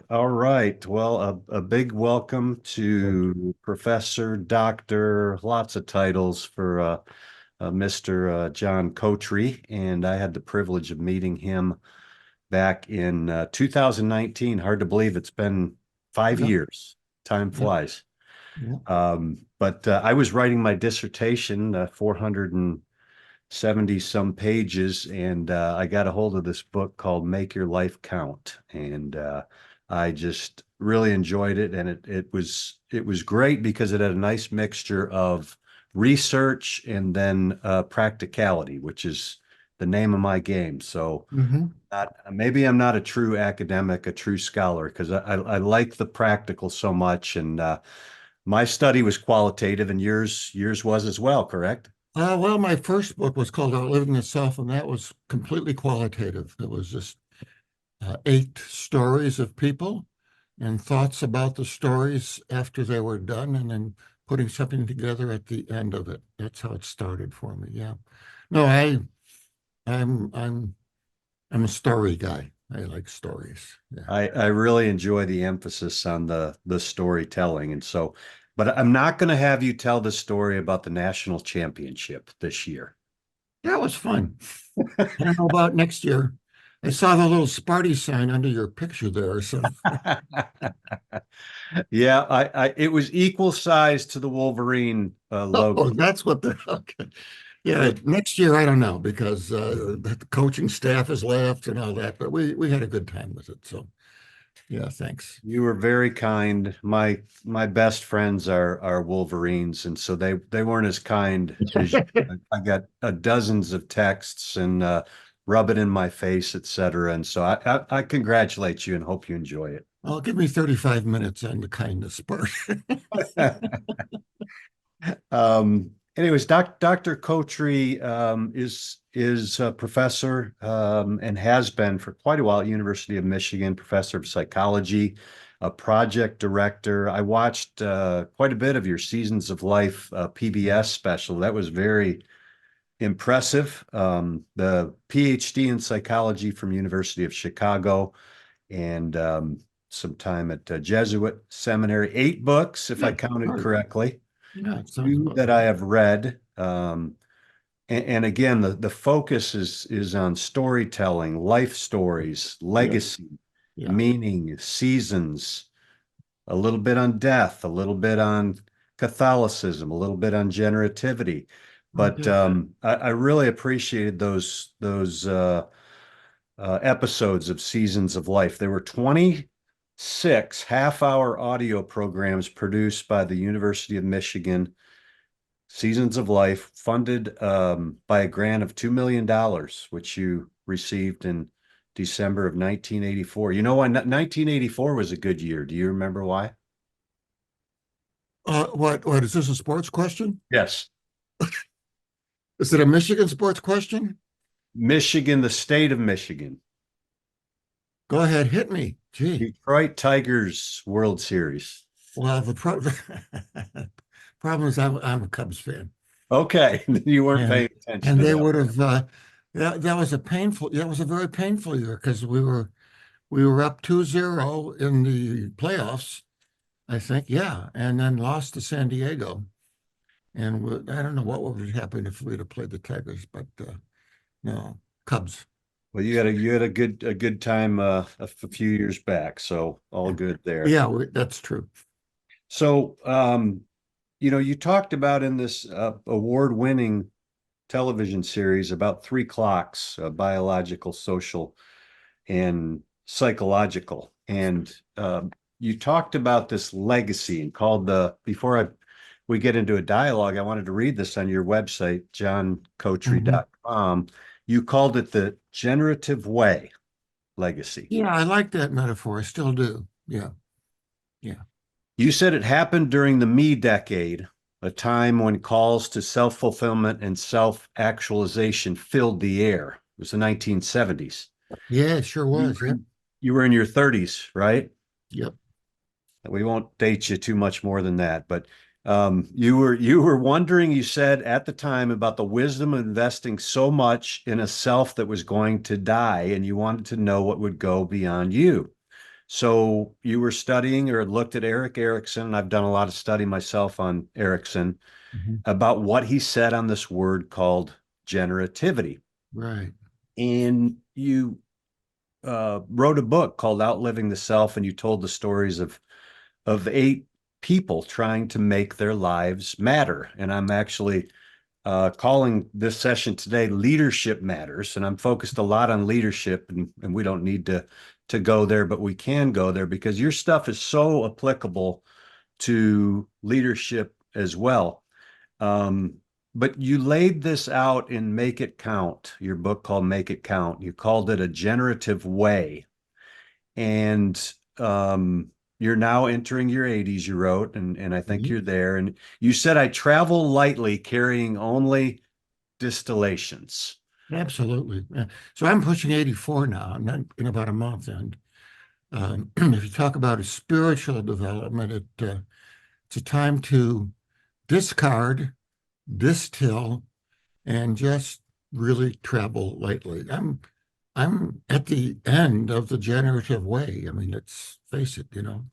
All right. Well, a big welcome Thank you. to Professor, Doctor, lots of titles for Mr. John Kotre. And I had the privilege of meeting him back in 2019. Hard to believe it's been 5 Yeah, years. Time yeah, flies. yeah. But I was writing my dissertation, 470 some pages, and I got a hold of this book called Make Your Life Count. And I just really enjoyed it. And it was great because it had a nice mixture of research and then practicality, which is the name of my game. So Hmm. maybe I'm not a true academic, a true scholar, because I like the practical so much. And my study was qualitative, and yours was as well, correct? Well, my first book was called Outliving the Self, and that was completely qualitative. It was just eight stories of people and thoughts about the stories after they were done, and then putting something together at the end of it. That's how it started for me. Yeah. No, I'm, I'm, I'm a story guy. I like stories. Yeah. I really enjoy the emphasis on the storytelling, and so, but I'm not going to have you tell the story about the national championship this year. That was fun. I don't know about next year. I saw the little Sparty sign under your picture there. So, Yeah, it was equal size to the Wolverine oh, logo. that's what the, okay. Yeah, next year, I don't know because the coaching staff has left and all that, but we had a good time with it. So, yeah, thanks. You were very kind. My best friends are Wolverines, and so they weren't as kind as you. I got dozens of texts and rub it in my face, etc. And so I congratulate you and hope you enjoy Well, give me 35 minutes on the kindness part. it. Anyways, Dr. Kotri is a professor and has been for quite a while at University of Michigan, professor of psychology, a project director. I watched quite a bit of your Seasons of Life PBS special. That was very impressive. The PhD in psychology from University of Chicago and some time at Jesuit seminary. 8 books, if I Yeah, counted right. correctly, Yeah, it sounds two about that I right. have read. And again, the focus is on storytelling, life stories, Yeah, legacy, yeah. meaning, seasons, a little bit on death, a little bit on Catholicism, a little bit on generativity. But Okay. I really appreciated those episodes of Seasons of Life. There were 26 half-hour audio programs produced by the University of Michigan, Seasons of Life, funded by a grant of $2 million, which you received in December of 1984. You know why 1984 was a good year? Do you remember why? What is this a sports question? Yes. Is it a Michigan sports question? Michigan, the state of Michigan. Go ahead, hit me. Gee. Detroit Tigers World Series. Well, the problem is I'm a Cubs fan. Okay, you weren't And paying attention and to they that. would have that was a very painful year because we were up 2-0 in the playoffs, I think. Yeah, and then lost to San Diego. And I don't know what would have happened if we'd have played the Tigers, but no, Cubs. Well, you had a good time a few years back, so all good there. Yeah, that's true. So, you talked about in this award-winning television series about three clocks, biological, social, and psychological. And you talked about this legacy and called before we get into a dialogue, I wanted to read this on your website, Hmm. johncotry.com. You called it the generative way legacy. Yeah, I like that metaphor. I still do. Yeah, yeah. You said it happened during the me decade, a time when calls to self fulfillment and self actualization filled the air. It was the 1970s. Yeah, it sure You was. were Yep. in, you were in your 30s, right? Yep. We won't date you too much more than that, but you were wondering, you said at the time, about the wisdom of investing so much in a self that was going to die, and you wanted to know what would go beyond you. So you were studying or looked at Erik Erikson, and I've done a lot of study myself on Erikson Mhm. about what he said on this word called generativity. Right. And you wrote a book called Outliving the Self, and you told the stories of 8 people trying to make their lives matter. And I'm actually calling this session today Leadership Matters, and I'm focused a lot on leadership, and we don't need to go there, but we can go there because your stuff is so applicable to leadership as well. Um, but you laid this out in Make It Count, your book called Make It Count. You called it a generative way. And you're now entering your 80s, you wrote, and I think Mhm. you're there. And you said, I travel lightly, carrying only distillations. Absolutely. Yeah. So I'm pushing 84 now. I'm not in about a month. And if you talk about a spiritual development, it's a time to discard, distill, and just really travel lightly. I'm at the end of the generative way. I mean, let's face it, I mean,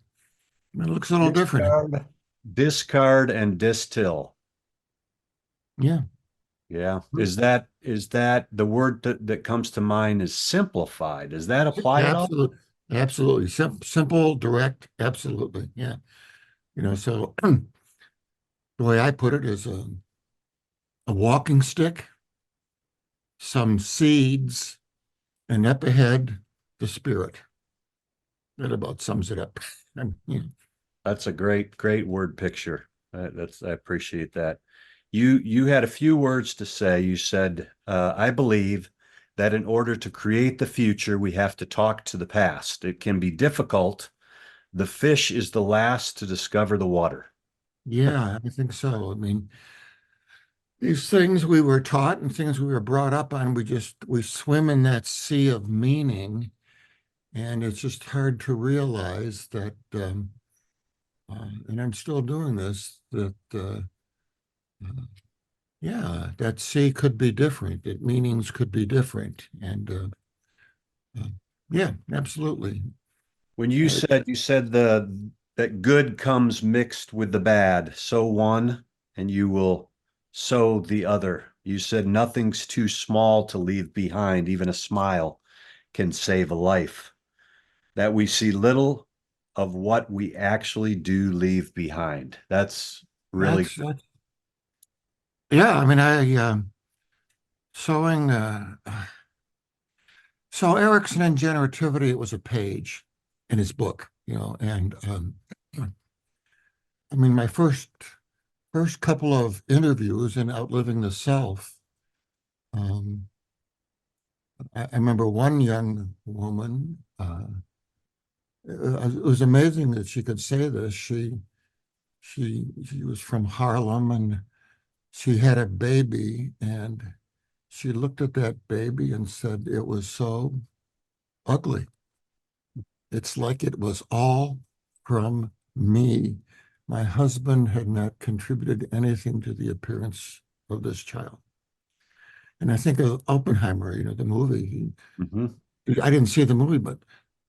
it looks a little different. Discard, discard, and distill. Yeah, Yeah. Is that the word that comes to mind is simplified? Does that apply at all? absolutely, absolutely. Simple, direct, absolutely. Yeah. So the way I put it is a walking stick, some seeds, and up ahead, the spirit. That about sums it up. And, That's a great word picture. I appreciate that. You had a few words to say. You said, I believe that in order to create the future, we have to talk to the past. It can be difficult. The fish is the last to discover the water. yeah, I think so. I mean, these things we were taught and things we were brought up on, we swim in that sea of meaning, and it's just hard to realize that, and I'm still doing this, that yeah, that sea could be different, that meanings could be different, and uh, yeah, absolutely. When Uh, you said the that good comes mixed with the bad, sow one and you will sow the other. You said nothing's too small to leave behind. Even a smile can save a life. That we see little of what we actually do leave behind. That's really that's yeah. I mean, I sowing. So Erikson and generativity, it was a page in his book, and I mean, my first couple of interviews in Outliving the Self, um, I remember one young woman. It was amazing that she could say this. She was from Harlem and she had a baby, and she looked at that baby and said it was so ugly. It's like it was all from me. My husband had not contributed anything to the appearance of this child. And I think of Oppenheimer, the movie. Mhm. I didn't see the movie, but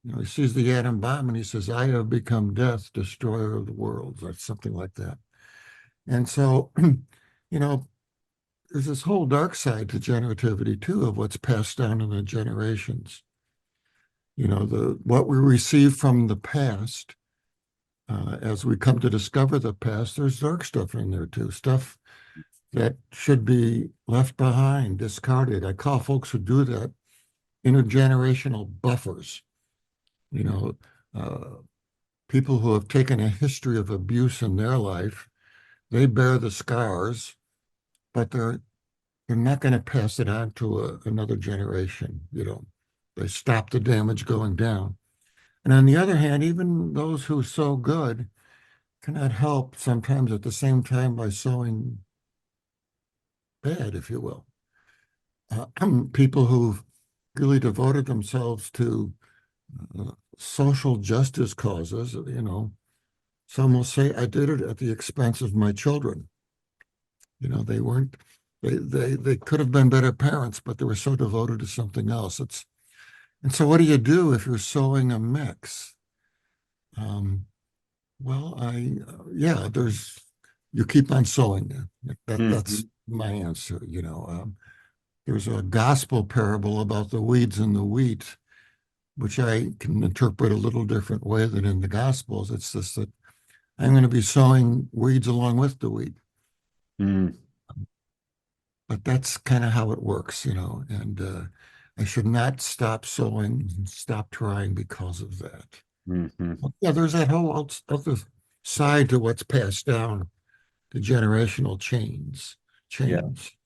he sees the atom bomb and he says, "I have become death, destroyer of the world," or something like that. And so, you know, there's this whole dark side to generativity too, of what's passed down in the generations. The what we receive from the past, as we come to discover the past, there's dark stuff in there too, stuff that should be left behind, discarded. I call folks who do that intergenerational buffers. You know, uh, People who have taken a history of abuse in their life, they bear the scars, but they're not going to pass it on to another generation. They stop the damage going down. And on the other hand, even those who sow good cannot help sometimes at the same time by sowing bad, if you will. People who've really devoted themselves to social justice causes, some will say, I did it at the expense of my children. They weren't, they could have been better parents, but they were so devoted to something else. And so what do you do if you're sowing a mix? Um, yeah, you keep on sowing. That's Mhm. my answer. There's a gospel parable about the weeds and the wheat, which I can interpret a little different way than in the Gospels. It's just that I'm going to be sowing weeds along with the wheat. Mm, But that's kind of how it works, and I should not stop sowing and stop trying because of that. mhm. Well, yeah, there's that whole other side to what's passed down, the generational Yeah. change.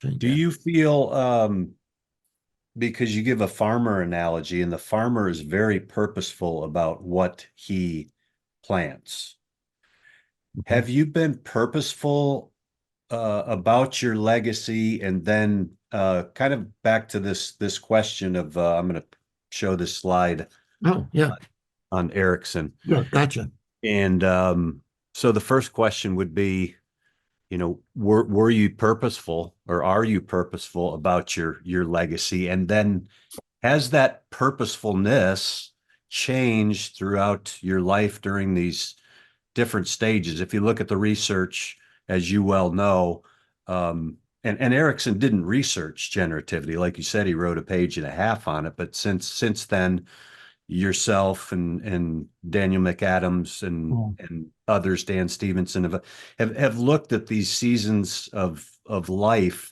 Do Yeah. you feel, because you give a farmer analogy, and the farmer is very purposeful about what he plants. Mhm. Have you been purposeful about your legacy, and then kind of back to this question of I'm going to show this slide Oh, yeah, on Erikson, yeah, gotcha. and so the first question would be, were you purposeful, or are you purposeful about your legacy, and then has that purposefulness changed throughout your life during these different stages? If you look at the research, as you well know, and Erikson didn't research generativity. Like you said, he wrote a page and a half on it. But since then, yourself and Daniel McAdams Oh, and others, Dan Stevenson, have looked at these seasons of life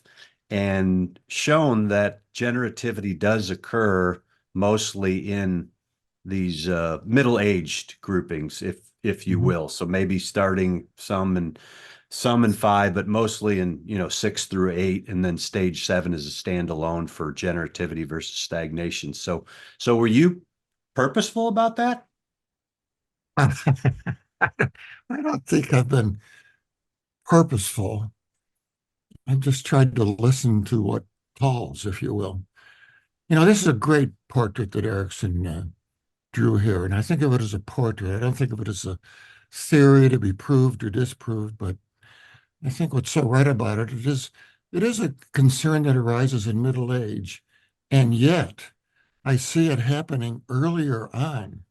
and shown that generativity does occur mostly in these middle-aged groupings, if you mhm. will. So maybe starting some in 5, but mostly in 6 through 8, and then stage 7 is a standalone for generativity versus stagnation. So were you purposeful about that? I don't think I've been purposeful. I've just tried to listen to what calls, if you will. This is a great portrait that Erickson drew here, and I think of it as a portrait. I don't think of it as a theory to be proved or disproved, but I think what's so right about it is a concern that arises in middle age, and yet I see it happening earlier on,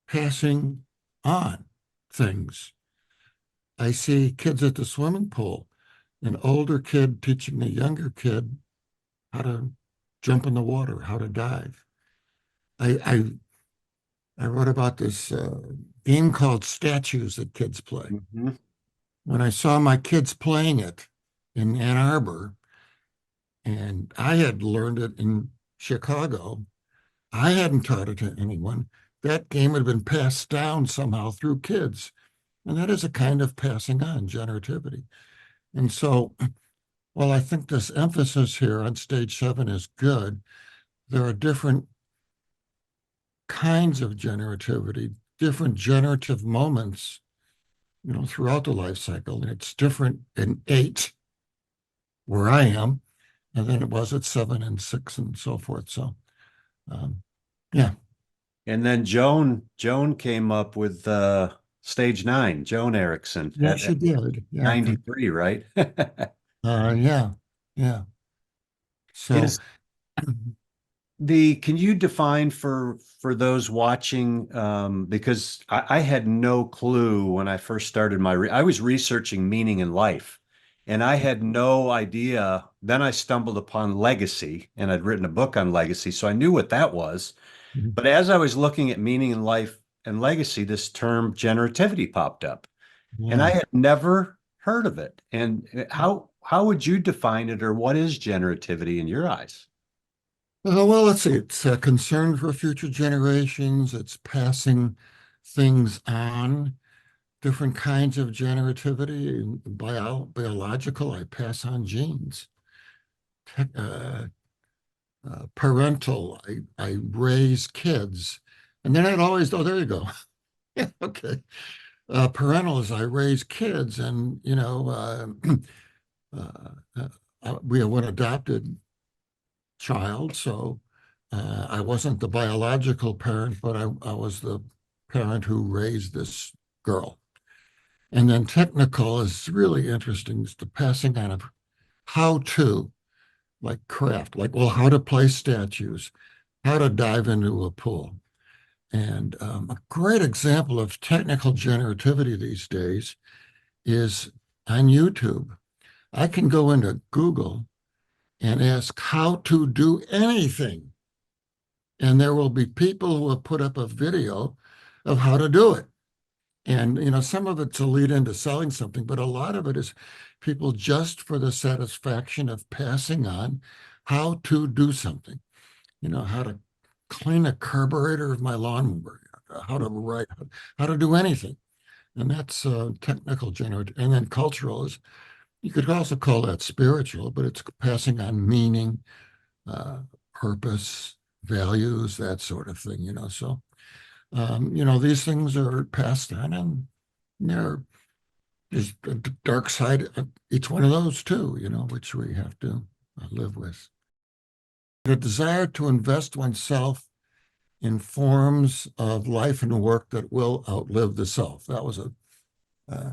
passing on things. I see kids at the swimming pool, an older kid teaching a younger kid how to jump in the water, how to dive. I I wrote about this game called Statues that kids play. Mhm. When I saw my kids playing it in Ann Arbor, and I had learned it in Chicago, I hadn't taught it to anyone. That game had been passed down somehow through kids. And that is a kind of passing on generativity. And so, while I think this emphasis here on stage 7 is good, there are different kinds of generativity, different generative moments, throughout the life cycle. And it's different in 8, where I am, and then it was at 7 and 6 and so forth. So, um, yeah. And then Joan came up with stage 9, Joan Erickson Yeah, she at did. Yeah. 93, right? Yeah. Yeah. So, Is the Can you define for those watching, because I had no clue when I first started I was researching meaning in life, and I had no idea. Then I stumbled upon legacy, and I'd written a book on legacy, so I knew what that was. But as I was looking at meaning in life and legacy, this term generativity popped up, and I yeah. had never heard of it. And how would you define it, or what is generativity in your eyes? Well, let's see. It's a concern for future generations. It's passing things on, different kinds of generativity. In biological, I pass on genes. Tech- parental, I raise kids. And then I'd always, oh, there you go. Yeah, okay. Parental is I raise kids, and, we have one adopted child, so I wasn't the biological parent, but I was the parent who raised this girl. And then technical is really interesting. It's the passing on of how to, like craft, like, well, how to place statues, how to dive into a pool. And a great example of technical generativity these days is on YouTube. I can go into Google and ask how to do anything. And there will be people who will put up a video of how to do it. And, you know, some of it's a lead into selling something, but a lot of it is people just for the satisfaction of passing on how to do something, you know, how to clean a carburetor of my lawnmower, how to write, how to do anything. And that's technical generative. And then cultural is, you could also call that spiritual, but it's passing on meaning, uh, purpose, values, that sort of thing, you know. So, you know, these things are passed on, and there's a dark side of each one of those too, you know, which we have to live with. The desire to invest oneself in forms of life and work that will outlive the self. That was uh,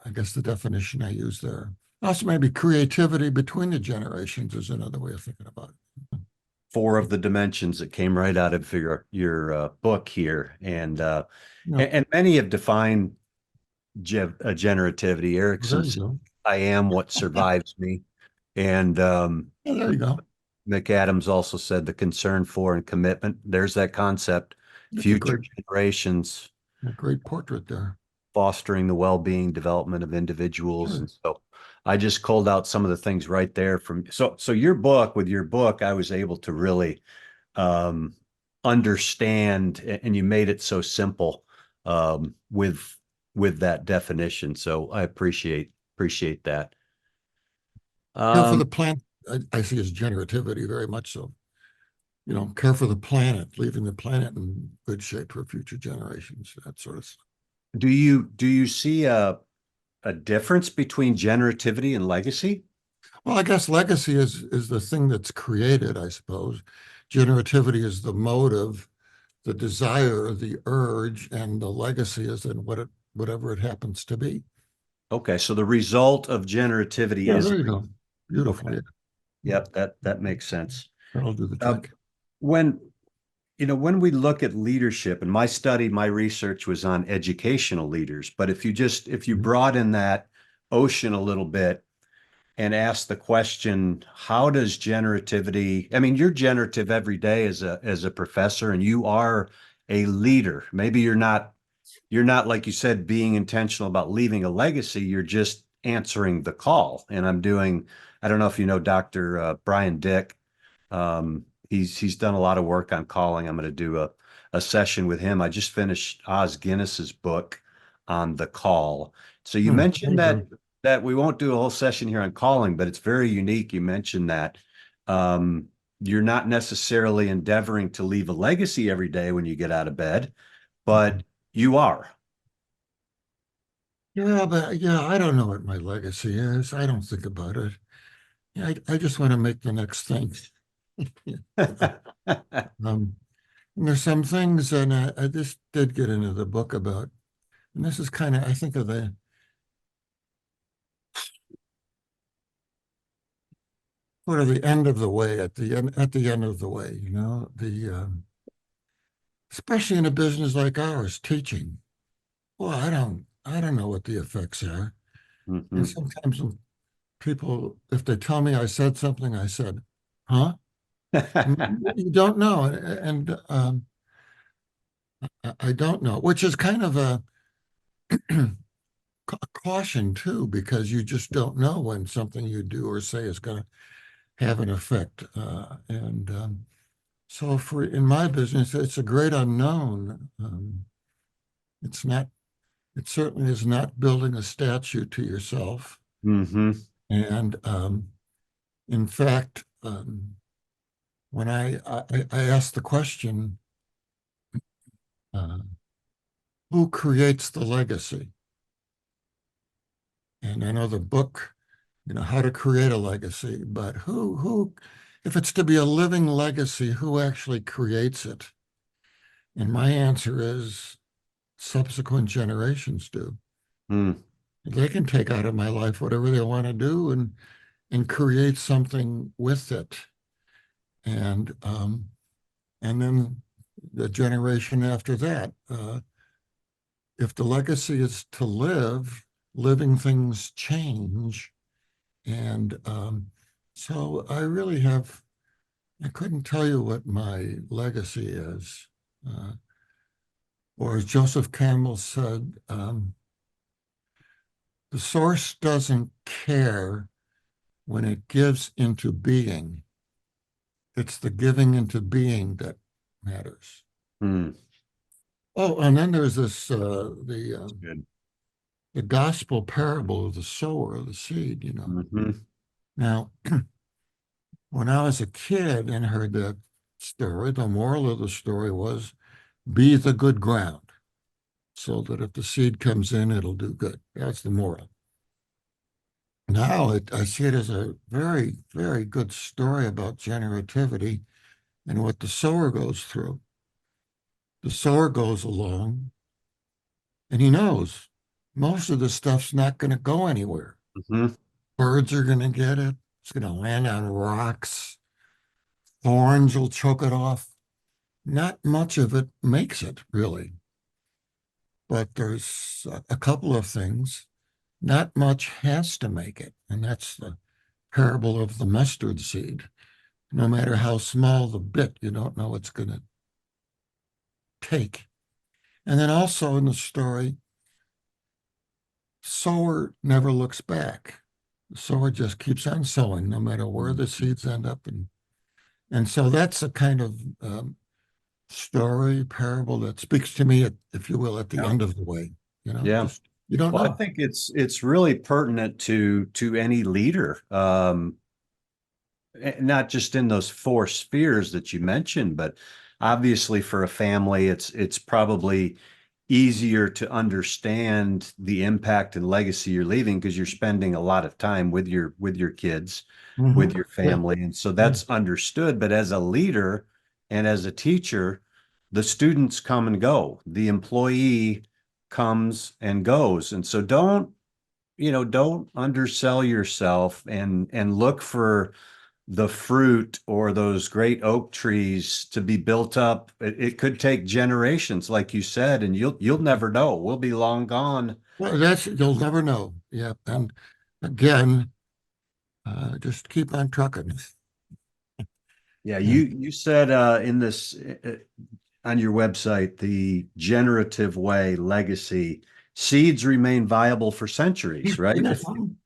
I guess, the definition I use there. Also, maybe creativity between the generations is another way of thinking about it. 4 of the dimensions that came right out of your book here, and many have defined generativity. There Erikson you said, go. "I am what survives me," and Yeah, there you go. McAdams also said, "The concern for and commitment." There's that concept. That's Future generations, a great portrait there. fostering the well-being development of individuals. Sure. And so I just called out some of the things right there from so your book. With your book, I was able to really um understand, and you made it so simple with that definition. So I appreciate that. Care for the Um planet, I see as generativity very much so. You know, care for the planet, leaving the planet in good shape for future generations, that sort of stuff. do you see a difference between generativity and legacy? Well, I guess legacy is the thing that's created, I suppose. Generativity is the motive, the desire, the urge, and the legacy is in whatever it happens to be. Okay, so the result of generativity Yeah, is there you go. Beautiful. okay. Yeah. Yep, that makes sense. That'll do the Uh, trick. when when we look at leadership, and my research was on educational leaders, but if you Mhm. broaden that ocean a little bit and ask the question, how does generativity, I mean, you're generative every day as a professor, and you are a leader. Maybe you're not, like you said, being intentional about leaving a legacy. You're just answering the call. And I don't know if you know Dr. Brian Dick. He's done a lot of work on calling. I'm going to do a session with him. I just finished Oz Guinness's book on the call. So you There mentioned you go. that we won't do a whole session here on calling, but it's very unique. You mentioned that you're not necessarily endeavoring to leave a legacy every day when you get out of bed, but you are. Yeah, but yeah, I don't know what my legacy is. I don't think about it. Yeah, I just want to make the next thing. Um, and there's some things, and I just did get into the book about, and this is kind of, I think of the sort of the end of the way at the end of the way, you know, especially in a business like ours, teaching. Well, I don't know what the effects are. And Mhm. sometimes when people, if they tell me I said something, I said, huh? You don't know. And I don't know, which is kind of a caution too, because you just don't know when something you do or say is going to have an effect. And so for in my business, it's a great unknown. It's not, it certainly is not building a statue to yourself. Hmm. And in fact, when I asked the question, uh, who creates the legacy? And I know the book, you know, how to create a legacy, but if it's to be a living legacy, who actually creates it? And my answer is subsequent generations do. Mm. They can take out of my life whatever they want to do and create something with it. And then the generation after that. If the legacy is to live, living things change. And so I couldn't tell you what my legacy is. Or as Joseph Campbell said, the source doesn't care when it gives into being. It's the giving into being that matters. Hmm. Oh, and then there's this Good. the gospel parable of the sower, the seed, Mhm. Now, when I was a kid and heard that story, the moral of the story was be the good ground so that if the seed comes in, it'll do good. That's the moral. Now I see it as a very, very good story about generativity and what the sower goes through. The sower goes along and he knows most of the stuff's not going to go anywhere. Mhm. Birds are going to get it. It's going to land on rocks. Thorns will choke it off. Not much of it makes it, really. But there's a couple of things. Not much has to make it. And that's the parable of the mustard seed. No matter how small the bit, you don't know it's going to take. And then also in the story, sower never looks back. The sower just keeps on sowing, no matter where the seeds end up. And so that's a kind of story, parable that speaks to me, if you will, at the Yeah. end of the way. Yeah. Just you don't Well, I know. think it's really pertinent to any leader, not just in those four spheres that you mentioned, but obviously for a family, it's probably easier to understand the impact and legacy you're leaving because you're spending a lot of time with your kids, Mhm. with your Yeah, family, and so yeah, that's understood. But as a leader and as a teacher, the students come and go, the employee comes and goes, and so don't undersell yourself and look for the fruit or those great oak trees to be built up. It could take generations, like you said, and you'll never know. We'll be long gone. well, that's you'll never know. Yeah, and again, just keep on trucking. Yeah, And you said in this on your website, the generative way legacy seeds remain viable for centuries, right? yeah,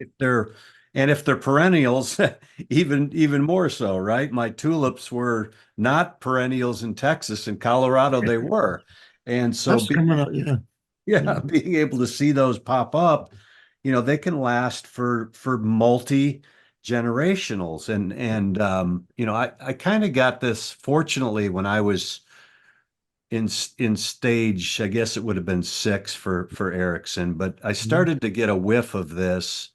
If they're and if they're perennials, even more so, right? My tulips were not perennials in Texas. In Colorado, they were. And so that's coming up. Yeah, yeah, yeah, being able to see those pop up, they can last for multi generationals. I kind of got this fortunately when I was in stage, I guess it would have been six for Erikson, but I mhm. started to get a whiff of this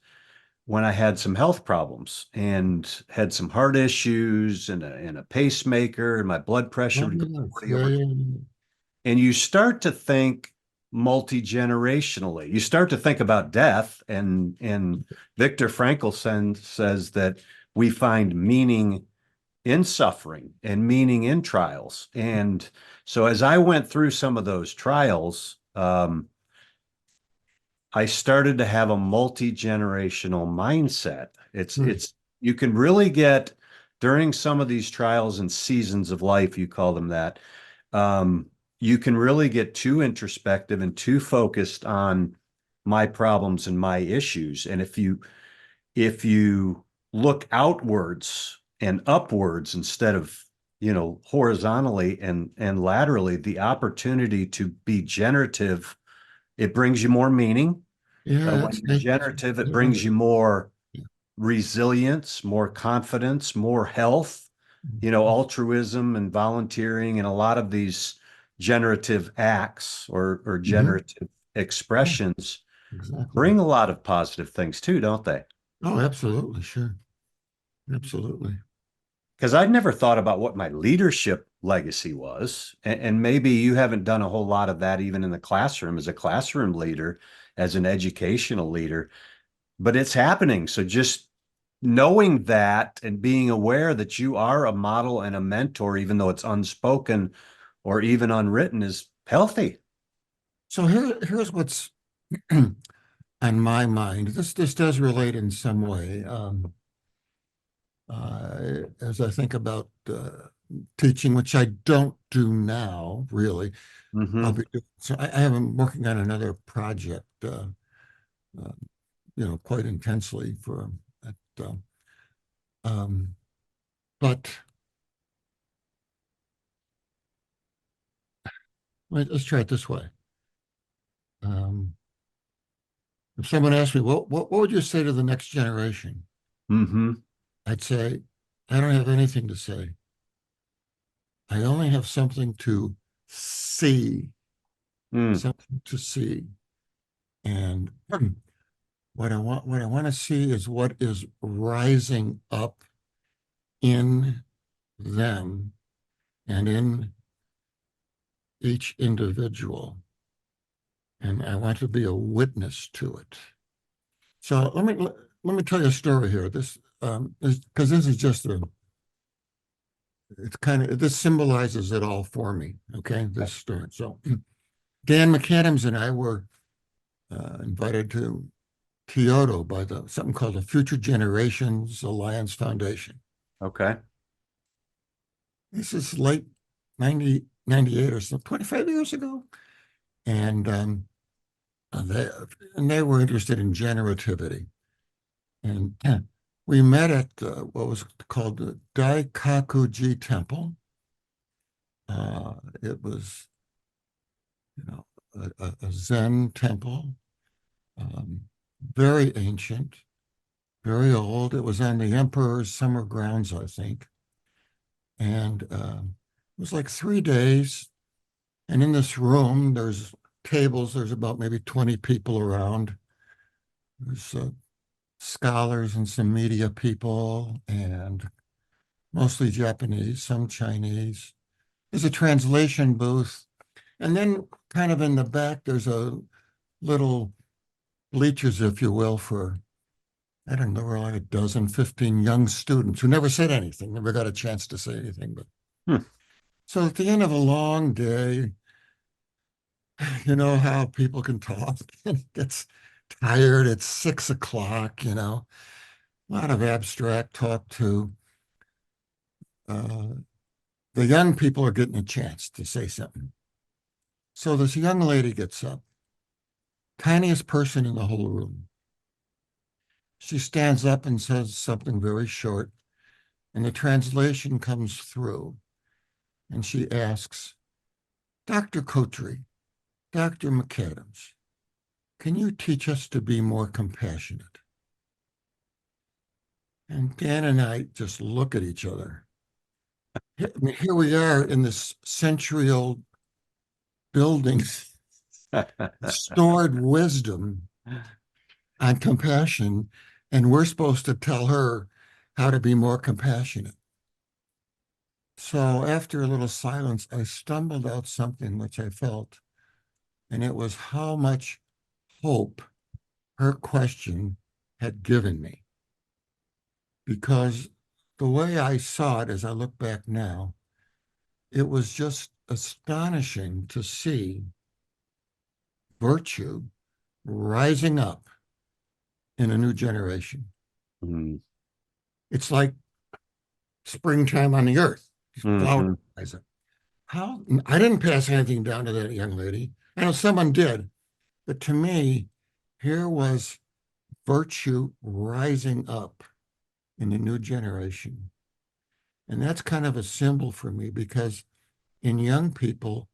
when I had some health problems and had some heart issues and a pacemaker, and my blood pressure Oh, would go yes. 40 Yeah, over. yeah, And you start to think multi-generationally. You start to think about death, and Viktor Frankl says that we find meaning in suffering and meaning in trials. And so as I went through some of those trials, I started to have a multi-generational mindset. yeah. You can really get during some of these trials and seasons of life, you call them that, you can really get too introspective and too focused on my problems and my issues. And if you look outwards and upwards instead of horizontally and laterally, the opportunity to be generative, it brings you more meaning. Yeah, When that's you're neat. generative, it Yeah, brings you more yeah. resilience, more confidence, more health, altruism and volunteering and a lot of these generative acts or Mhm. generative Yeah, expressions exactly. bring a lot of positive things too, don't they? Oh, absolutely, sure. Absolutely. Because I'd never thought about what my leadership legacy was. And maybe you haven't done a whole lot of that even in the classroom as a classroom leader, as an educational leader, but it's happening. So just knowing that and being aware that you are a model and a mentor, even though it's unspoken, or even unwritten is healthy. So here's what's on my mind. This does relate in some way. As I think about teaching, which I don't do now, really. Mm-hmm. So I am working on another project, quite intensely for that. Um, but let's try it this way. If someone asked me, what would you say to the next generation? Mm-hmm. I'd say, I don't have anything to say. I only have something to see, Mm. something to see. And what I want to see is what is rising up in them and in each individual. And I want to be a witness to it. So let me tell you a story here. This because this is just this symbolizes it all for me. Okay, this story. So Dan McAdams and I were invited to Kyoto by something called the Future Generations Alliance Foundation. Okay. This is late 98 or so, 25 years ago. And they they were interested in generativity. And we met at what was called the Daidaku-ji temple. It was, a Zen temple, um, very ancient, very old. It was on the emperor's summer grounds, I think. And it was like 3 days. And in this room, there's tables. There's about maybe 20 people around. There's scholars and some media people, and mostly Japanese, some Chinese. There's a translation booth. And then kind of in the back, there's a little bleachers, if you will, for, I don't know, there were like a dozen, 15 young students who never said anything, never got a chance to say anything. But Hmm. so at the end of a long day, you know how people can talk and it gets tired. It's 6 o'clock, a lot of abstract talk too. The young people are getting a chance to say something. So this young lady gets up, tiniest person in the whole room. She stands up and says something very short, and the translation comes through. And she asks, Dr. Kotre, Dr. McAdams, can you teach us to be more compassionate? And Dan and I just look at each other. I mean, here we are in this century-old building, stored wisdom on compassion, and we're supposed to tell her how to be more compassionate. So after a little silence, I stumbled out something which I felt, and it was how much hope her question had given me. Because the way I saw it as I look back now, it was just astonishing to see virtue rising up in a new generation. Mm-hmm. It's like springtime on the earth. Flowers Mm-hmm. rising. How I didn't pass anything down to that young lady. I know someone did, but to me, here was virtue rising up in the new generation. And that's kind of a symbol for me because in young people,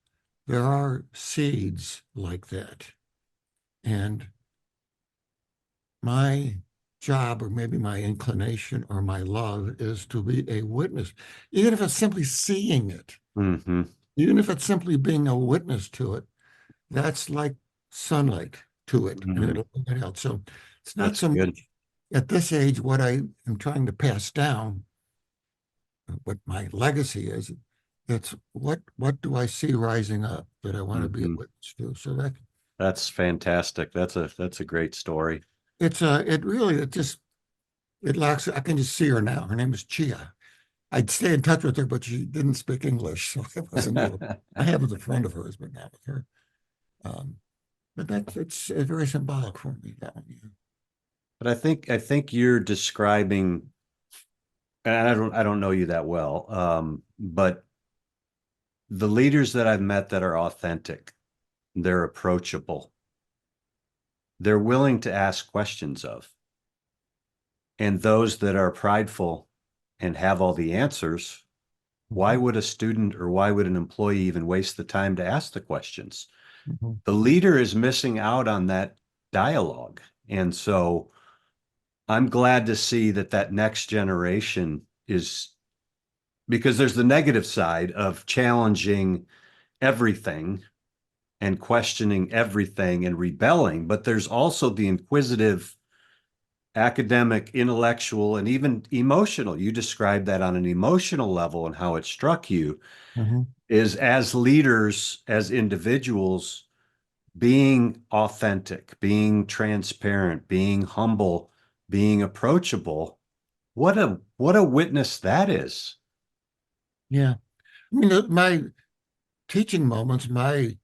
there are seeds like that. And my job, or maybe my inclination or my love, is to be a witness, even if it's simply seeing it, Mm-hmm. even if it's simply being a witness to it. That's like sunlight to it, and Mm-hmm. it'll bring it out. So it's not That's so good. much at this age what I am trying to pass down, what my legacy is. It's what do I see rising up that I want to be a Mm-hmm. witness to? So that That's fantastic. That's a great story. it really it just it locks. I can just see her now. Her name is Chia, I'd stay in touch with her, but she didn't speak English, so I wasn't able. I have a friend of hers, but not with her. Um, but it's very symbolic for me, that one. Yeah. But I think you're describing, and I don't know you that well, but the leaders that I've met that are authentic, they're approachable, they're willing to ask questions of. And those that are prideful and have all the answers, why would a student or why would an employee even waste the time to ask the questions? Mhm. The leader is missing out on that dialogue. And so I'm glad to see that that next generation is, because there's the negative side of challenging everything and questioning everything and rebelling, but there's also the inquisitive, academic, intellectual, and even emotional. You described that on an emotional level and how it struck you Mhm. is as leaders, as individuals, being authentic, being transparent, being humble, being approachable. What a witness that is. Yeah. I mean, my teaching moments, my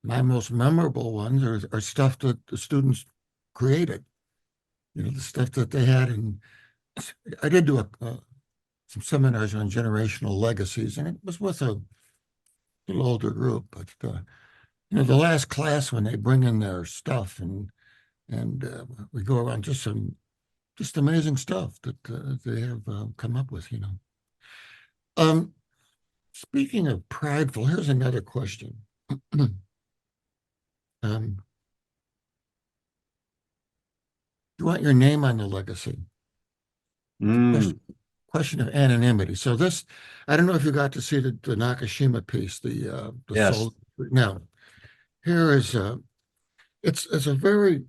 most memorable ones are stuff that the students created. The stuff that they had. And I did do some seminars on generational legacies, and it was with a little older group. But the last class when they bring in their stuff and we go around just amazing stuff that they have come up with. Um, Speaking of prideful, here's another question. um, you want your name on the legacy? Mm, Question of anonymity. So this, I don't know if you got to see the Nakashima piece, the yes. soul. Now, here is it's a very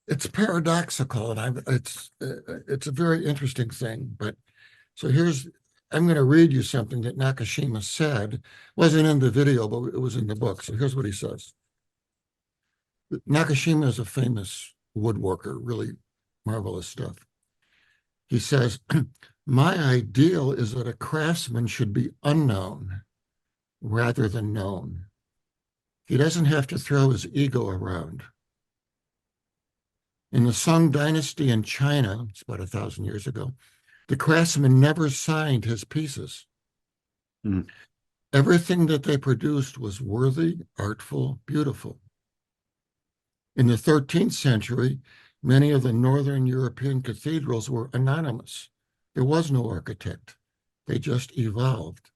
it's paradoxical, and it's a very interesting thing. But so I'm going to read you something that Nakashima said. Wasn't in the video, but it was in the book. So here's what he says. Nakashima is a famous woodworker, really marvelous stuff. He says, my ideal is that a craftsman should be unknown rather than known. He doesn't have to throw his ego around. In the Song dynasty in China, it's about 1,000 years ago, the craftsman never signed his pieces. Mm, Everything that they produced was worthy, artful, beautiful. In the 13th century, many of the Northern European cathedrals were anonymous. There was no architect. They just evolved.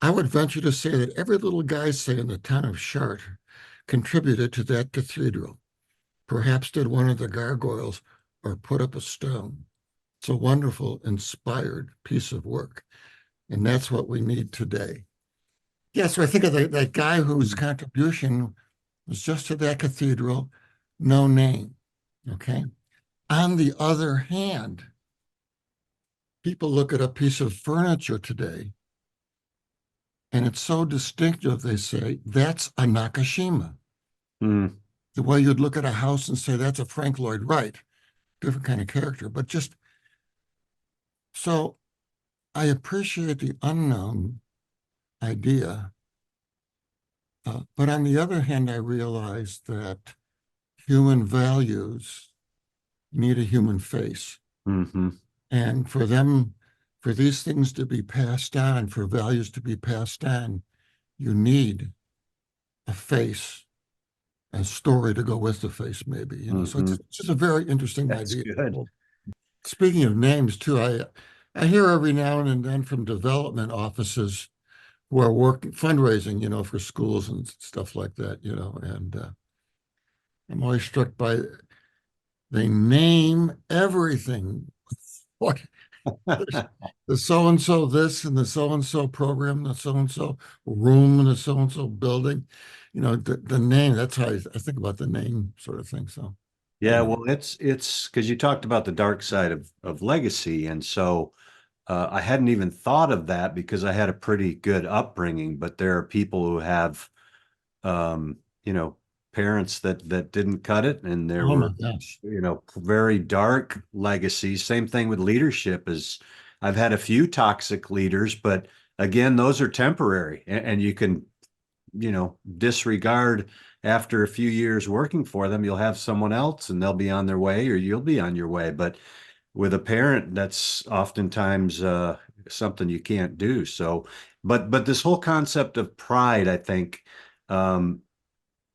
I would venture to say that every little guy, say, in the town of Chartres contributed to that cathedral, perhaps did one of the gargoyles or put up a stone. It's a wonderful, inspired piece of work. And that's what we need today. Yeah, so I think of that guy whose mm, contribution was just to that cathedral, no name. Okay. On the other hand, people look at a piece of furniture today and it's so distinctive, they say, that's a Nakashima. mm. The way you'd look at a house and say, that's a Frank Lloyd Wright, different kind of character. But just so I appreciate the unknown idea. But on the other hand, I realize that human values need a human face. Hmm. And for these things to be passed on, for values to be passed on, you need a face, a story to go with the face, maybe. So Hmm. it's just a very interesting That's idea. good. Well, speaking of names too, I hear every now and then from development offices who are working fundraising, for schools and stuff like that. And I'm always struck by they name everything. What the so and so this and the so and so program, the so and so room, and the so and so building. The name. That's how I think about the name sort of thing. So Yeah, anyway, well, it's because you talked about the dark side of legacy, and so I hadn't even thought of that because I had a pretty good upbringing, but there are people who have, um, you know, parents that didn't cut it, and there Oh my were, gosh. very dark legacies. Same thing with leadership. Is I've had a few toxic leaders, but again, those are temporary, and you can, disregard after a few years working for them. You'll have someone else, and they'll be on their way, or you'll be on your way. But with a parent, that's oftentimes something you can't do. So, but this whole concept of pride, I think, um,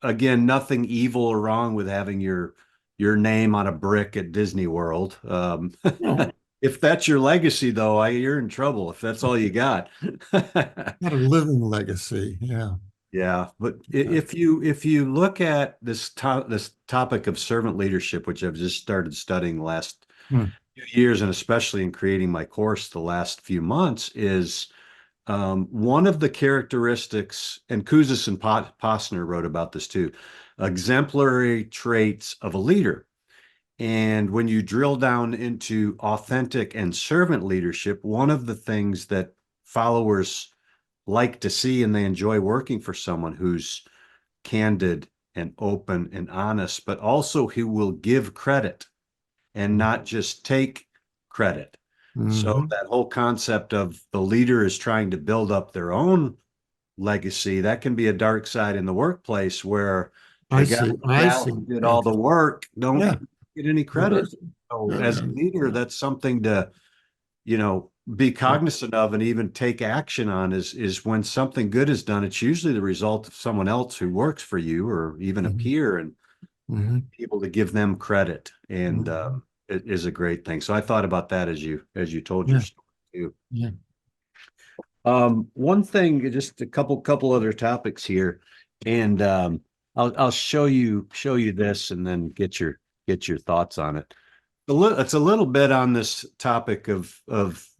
again, nothing evil or wrong with having your name on a brick at Disney World. No, If that's your legacy, though, you're in trouble if that's all you got. not a living legacy. Yeah. Yeah, but Yeah. if you look at this topic of servant leadership, which I've just started studying the last Hmm. few years, and especially in creating my course the last few months, is one of the characteristics, and Kouzes and Posner wrote about this too, exemplary traits of a leader. And when you drill down into authentic and servant leadership, one of the things that followers like to see, and they enjoy working for someone who's candid and open and honest, but also who will give credit and not just take credit. So Hmm. that whole concept of the leader is trying to build up their own legacy, that can be a dark side in the workplace where I the guy see. or I gal see. who did all the Okay. work don't Yeah. get any Yeah, credit. So yeah, as a leader, yeah. that's something to, be cognizant of and even take action on. Is when something good is done, it's usually the result of someone else who works for you or even a Mhm. peer, and Mhm. able to give them credit, and Mhm. it is a great thing. So I thought about that as you told your Yeah. story too. Yeah. One thing, just a couple other topics here, and I'll show you this, and then get your thoughts on it. It's a little bit on this topic of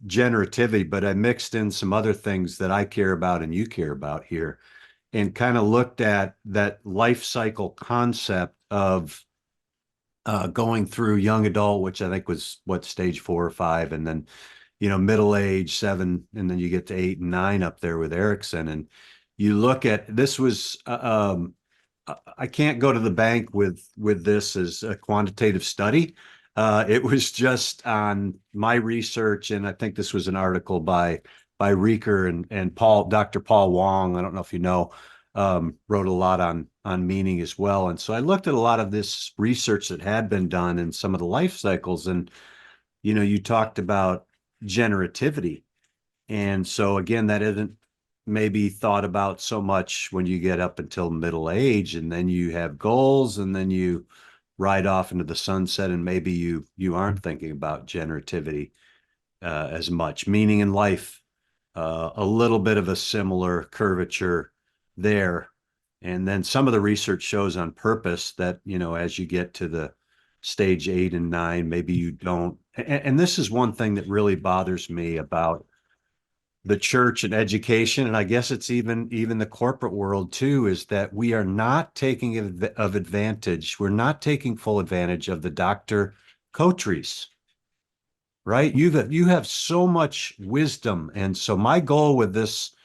generativity, but I mixed in some other things that I care about and you care about here, and kind of looked at that life cycle concept of going through young adult, which I think was what, stage 4 or 5, and then middle age 7, and then you get to 8 and 9 up there with Erikson, and you look at this was I can't go to the bank with this as a quantitative study. It was just on my research, and I think this was an article by Rieker and Dr. Paul Wong. I don't know if you know, wrote a lot on meaning as well. And so I looked at a lot of this research that had been done in some of the life cycles, and you talked about generativity, and so again, that isn't maybe thought about so much when you get up until middle age, and then you have goals, and then you ride off into the sunset, and maybe you aren't thinking about generativity as much. Meaning in life, a little bit of a similar curvature there. And then some of the research shows on purpose that, as you get to the stage 8 and 9, maybe you don't. And this is one thing that really bothers me about the church and education, and I guess it's even the corporate world too, is that we are not taking of advantage. We're not taking full advantage of the Dr. Kotre's, right? You have so much wisdom, and so my goal with this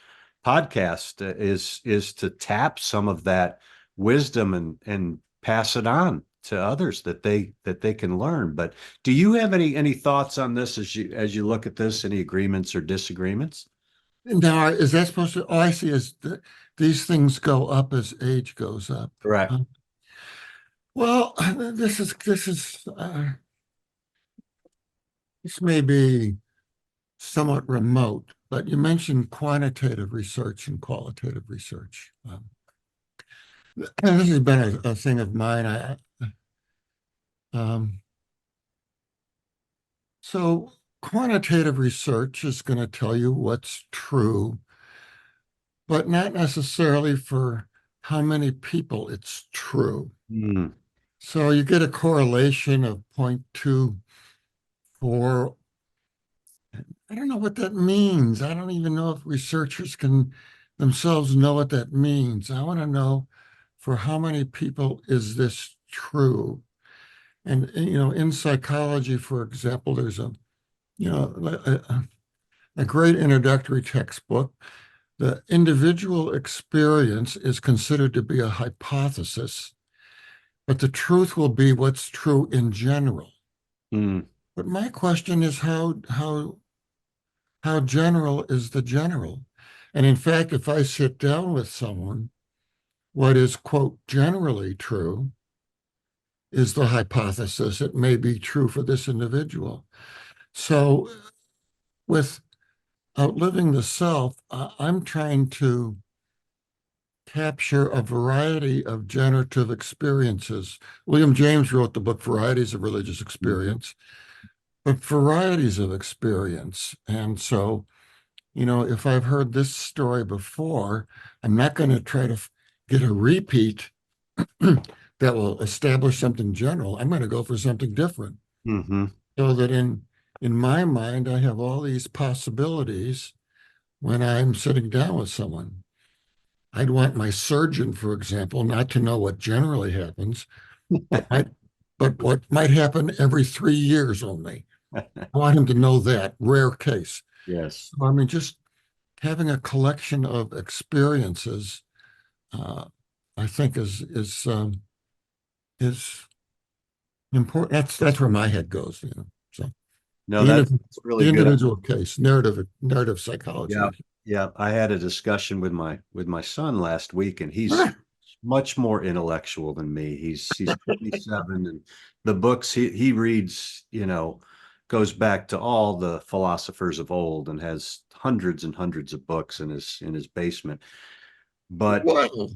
podcast is to tap some of that wisdom and pass it on to others that they can learn. But do you have any thoughts on this as you look at this? Any agreements or disagreements? Now, is that supposed to? Oh, I see. These things go up as age goes up. Correct. Well, this may be somewhat remote, but you mentioned quantitative research and qualitative research. And this has been a thing of mine. Um, so quantitative research is going to tell you what's true, but not necessarily for how many people it's true. Mm, So you get a correlation of 0.24. I don't know what that means. I don't even know if researchers can themselves know what that means. I want to know, for how many people is this true? And in psychology, for example, there's you know, a great introductory textbook. The individual experience is considered to be a hypothesis, but the truth will be what's true in general. Mm, But my question is how general is the general? And in fact, if I sit down with someone, what is, quote, generally true is the hypothesis. It may be true for this individual. So with outliving the self, I'm trying to capture a variety of generative experiences. William James wrote the book Varieties of Religious Experience, but varieties of experience. And so, if I've heard this story before, I'm not going to try to get a repeat that will establish something general. I'm going to go for something different. hmm So that in my mind, I have all these possibilities when I'm sitting down with someone. I'd want my surgeon, for example, not to know what generally happens, but what might happen every 3 years only. I want him to know that rare case. Yes. I mean, just having a collection of experiences, uh, I think is important. That's where my head goes. So No, the that's individual, really the good. individual case, narrative Yeah. psychology. Yeah. I had a discussion with my son last week, and he's Ah, much more intellectual than me. He's 27, and the books he reads, goes back to all the philosophers of old and has hundreds and hundreds of books in his basement. But well,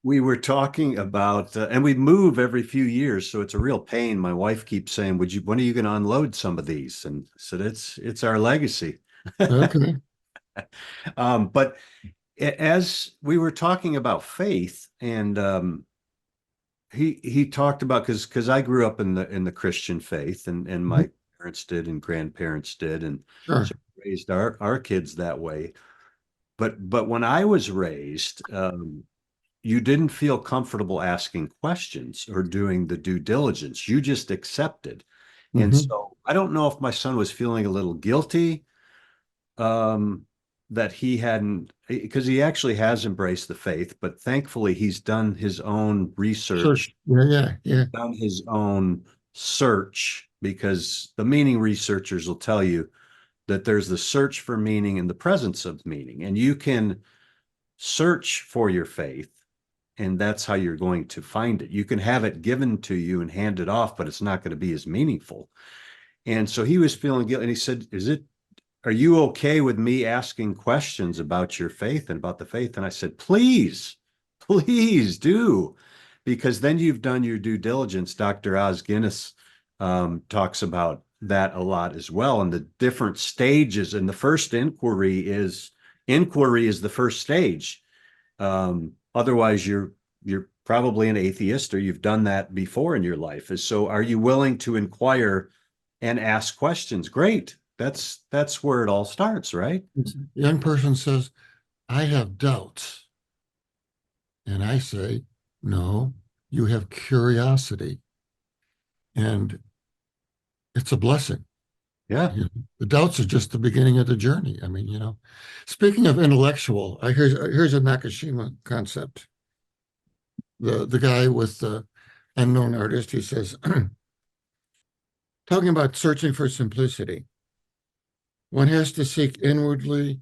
we were talking about, and we move every few years, so it's a real pain. My wife keeps saying, when are you going to unload some of these?" And I said, it's our legacy. okay. But as we were talking about faith, and he talked about, because I grew up in the Christian faith, and Mhm. my parents did, and grandparents did, and Sure. so we raised our kids that way. But when I was raised, you didn't feel comfortable asking questions or doing the due diligence. You just accepted. And Hmm. so I don't know if my son was feeling a little guilty, um, that he hadn't, because he actually has embraced the faith, but thankfully he's done his own Sure. research, Yeah, yeah, yeah. done his own search, because the meaning researchers will tell you that there's the search for meaning and the presence of meaning. And you can search for your faith, and that's how you're going to find it. You can have it given to you and hand it off, but it's not going to be as meaningful. And so he was feeling guilty, and he said, are you okay with me asking questions about your faith and about the faith? And I said, please do, because then you've done your due diligence. Dr. Oz Guinness talks about that a lot as well, and the different stages. And the first inquiry is the first stage. Otherwise, you're probably an atheist, or you've done that before in your life. So, are you willing to inquire and ask questions? Great. That's where it all starts, right? Young person says, I have doubts. And I say, no, you have curiosity. And it's a blessing. Yeah. The doubts are just the beginning of the journey. I mean, speaking of intellectual, here's a Nakashima concept. The guy with the unknown artist, he says, talking about searching for simplicity, one has to seek inwardly.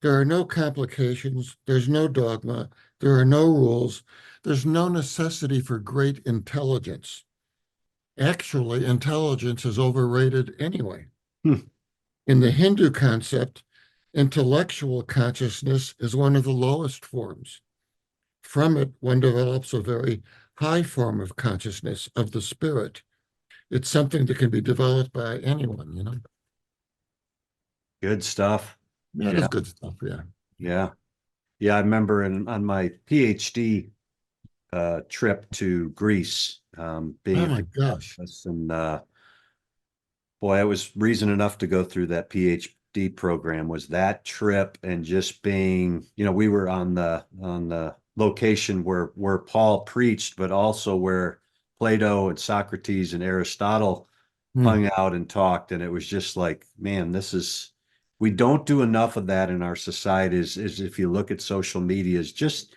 There are no complications. There's no dogma. There are no rules. There's no necessity for great intelligence. Actually, intelligence is overrated anyway. Hmm. In the Hindu concept, intellectual consciousness is one of the lowest forms. From it, one develops a very high form of consciousness of the spirit. It's something that can be developed by anyone. Good stuff. Yeah, Yeah. that's good stuff. Yeah. Yeah. Yeah. I remember on my PhD trip to Greece, being Oh a my gosh. physicist, and boy, it was reason enough to go through that PhD program, was that trip, and just being, we were on the location where Paul preached, but also where Plato and Socrates and Aristotle Hmm. hung out and talked. And it was just like, man, we don't do enough of that in our society. Is if you look at social media, is just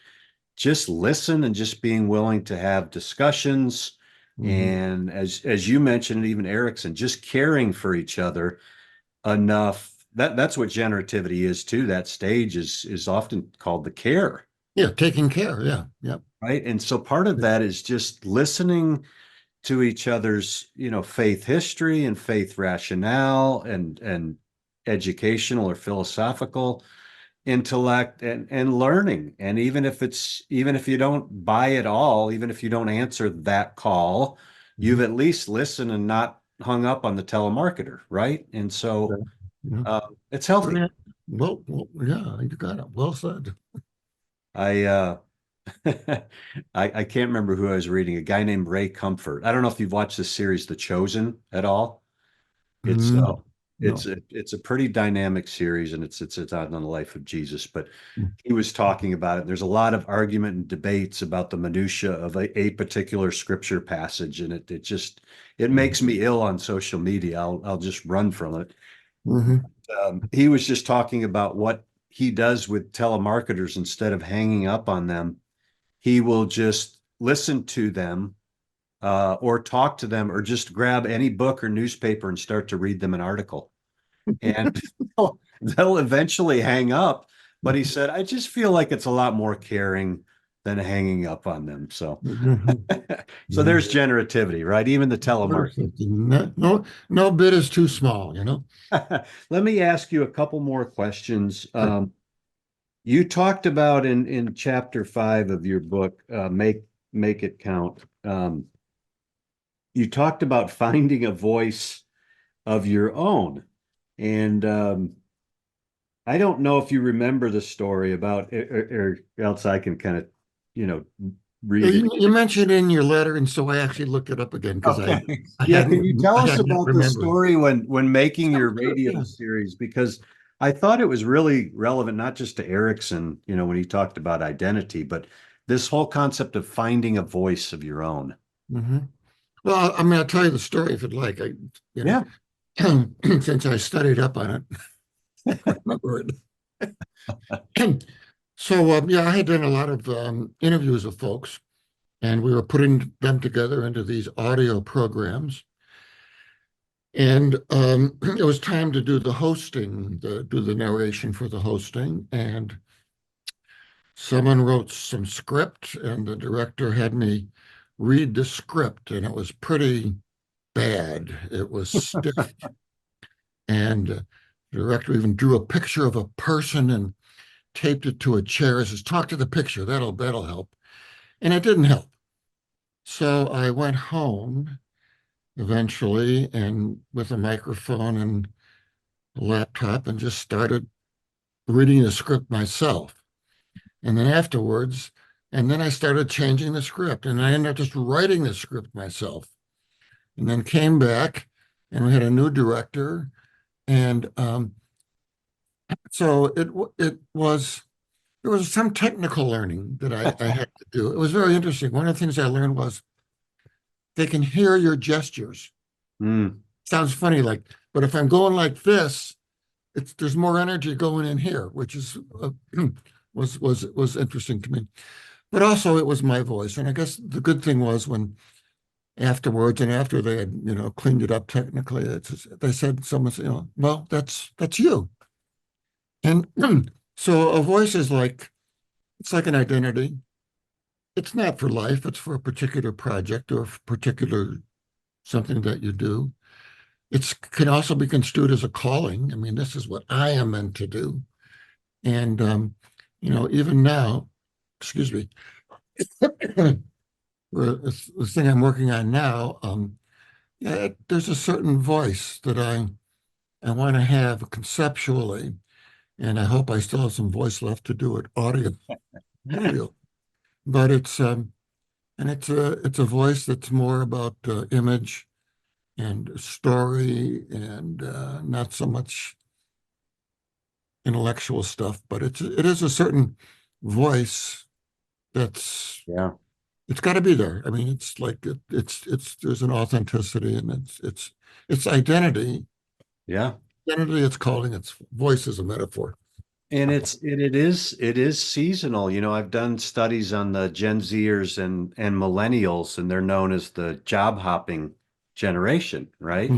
listen, and just being willing to have discussions, Mhm. And as you mentioned, even Erikson, just caring for each other enough. That's what generativity is too. That stage is often called the care, Yeah, taking care. Yeah, yeah. right? And so part of that is just listening to each other's, faith history and faith rationale and educational or philosophical intellect and learning. And even if you don't buy it all, even if you don't answer that call, you've Mhm. at least listened and not hung up on the telemarketer, right? And Yeah. so Yeah. it's healthy. Yeah. Yeah, you got it. Well said. I I can't remember who I was reading, a guy named Ray Comfort. I don't know if you've watched the series The Chosen at all. It's No, no. it's a pretty dynamic series, and it's out on the life of Jesus. But he was talking about it. There's a lot of argument and debates about the minutia of a particular scripture passage, and it makes me ill on social media. I'll just run from it. Mm-hmm. He was just talking about what he does with telemarketers instead of hanging up on them. He will just listen to them or talk to them or just grab any book or newspaper and start to read them an article. And they'll eventually hang up. But he said, I just feel like it's a lot more caring than hanging up on them. So, Mm-hmm. so Yeah. there's generativity, right? Even the telemarketer. Perfect. No, no, no bit is too small, Let me ask you a couple more questions. Sure. You talked about in chapter 5 of your book, Make It Count. You talked about finding a voice of your own. And I don't know if you remember the story about, or else I can kind of, you know, Yeah, read it. you mentioned in your letter, and so I actually looked it up again because Okay. Yeah, can you tell I us had not about the remembered. story when making your Sure, radio yeah. series? Because I thought it was really relevant, not just to Erikson, when he talked about identity, but this whole concept of finding a voice of your own. Hmm. Well, I mean, I'll tell you the story if you'd like. You Yeah. know, since I studied up on it, I remember it. So, yeah, I had done a lot of interviews with folks, and we were putting them together into these audio programs. And it was time to do the hosting, do the narration for the hosting. And someone wrote some script, and the director had me read the script, and it was pretty bad. It was stiff. And the director even drew a picture of a person and taped it to a chair. He says, "Talk to the picture. That'll help." And it didn't help. So I went home eventually and with a microphone and a laptop and just started reading the script myself. And then afterwards, and then I started changing the script and I ended up just writing the script myself. And then came back and we had a new director. And so there was some technical learning that I had to do. It was very interesting. One of the things I learned was they can hear your gestures. Mm, Sounds funny, but if I'm going like this, there's more energy going in here, which is was interesting to me. But also it was my voice. And I guess the good thing was when afterwards and after they had, cleaned it up technically, they said, someone said, well, that's you. And so a voice is it's like an identity. It's not for life, it's for a particular project or particular something that you do. It can also be construed as a calling. I mean, this is what I am meant to do. And, even now, excuse me, the thing I'm working on now, yeah, there's a certain voice that I want to have conceptually, and I hope I still have some voice left to do it audio. But it's a voice that's more about image and story and not so much intellectual stuff. But it is a certain voice that's yeah. it's got to be there. I mean, it's like it's there's an authenticity and it's identity. Yeah. Identity, it's calling its voice as a metaphor. And it is seasonal. I've done studies on the Gen Zers and millennials, and they're known as the job hopping generation, right?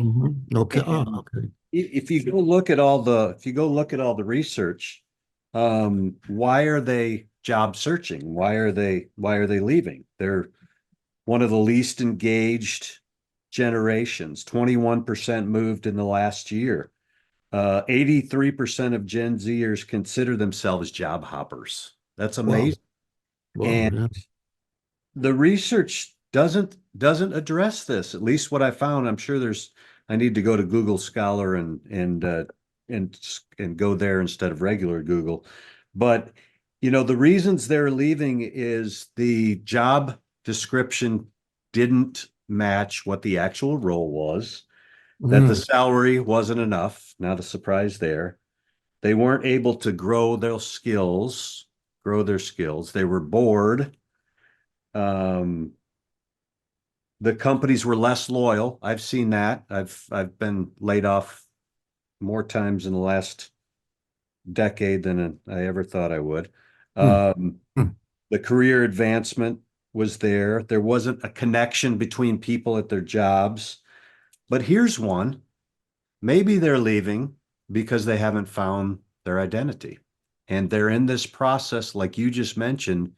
Okay. Oh, And okay. if you go look at all the research, why are they job searching? Why are they leaving? They're one of the least engaged generations. 21% moved in the last year. 83% of Gen Zers consider themselves job hoppers. That's Wow. amazing. Wow. And Yeah. the research doesn't address this. At least what I found. I'm sure I need to go to Google Scholar and go there instead of regular Google. But the reasons they're leaving is the job description didn't match what the actual role was, that the Mm. salary wasn't enough, not a surprise there. They weren't able to grow their skills. They were bored. Um, the companies were less loyal. I've seen that. I've been laid off more times in the last decade than I ever thought I would. Mm. Um, Mm. the career advancement was there. There wasn't a connection between people at their jobs. But here's one. Maybe they're leaving because they haven't found their identity. And they're in this process, like you just mentioned,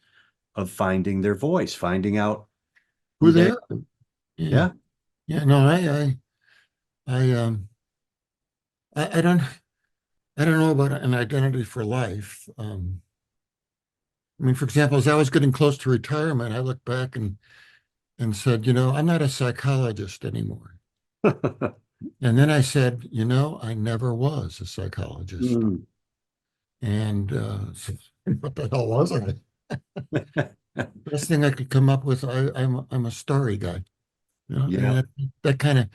of finding their voice, finding out Who who they they, are. Yeah. yeah. Yeah. No, I, I don't, I don't know about an identity for life. I mean, for example, as I was getting close to retirement, I looked back and said, I'm not a psychologist anymore. And then I said, I never was a psychologist. Mm. And what the hell was I? Best thing I could come up with, I'm a story guy. And Yeah. that kind of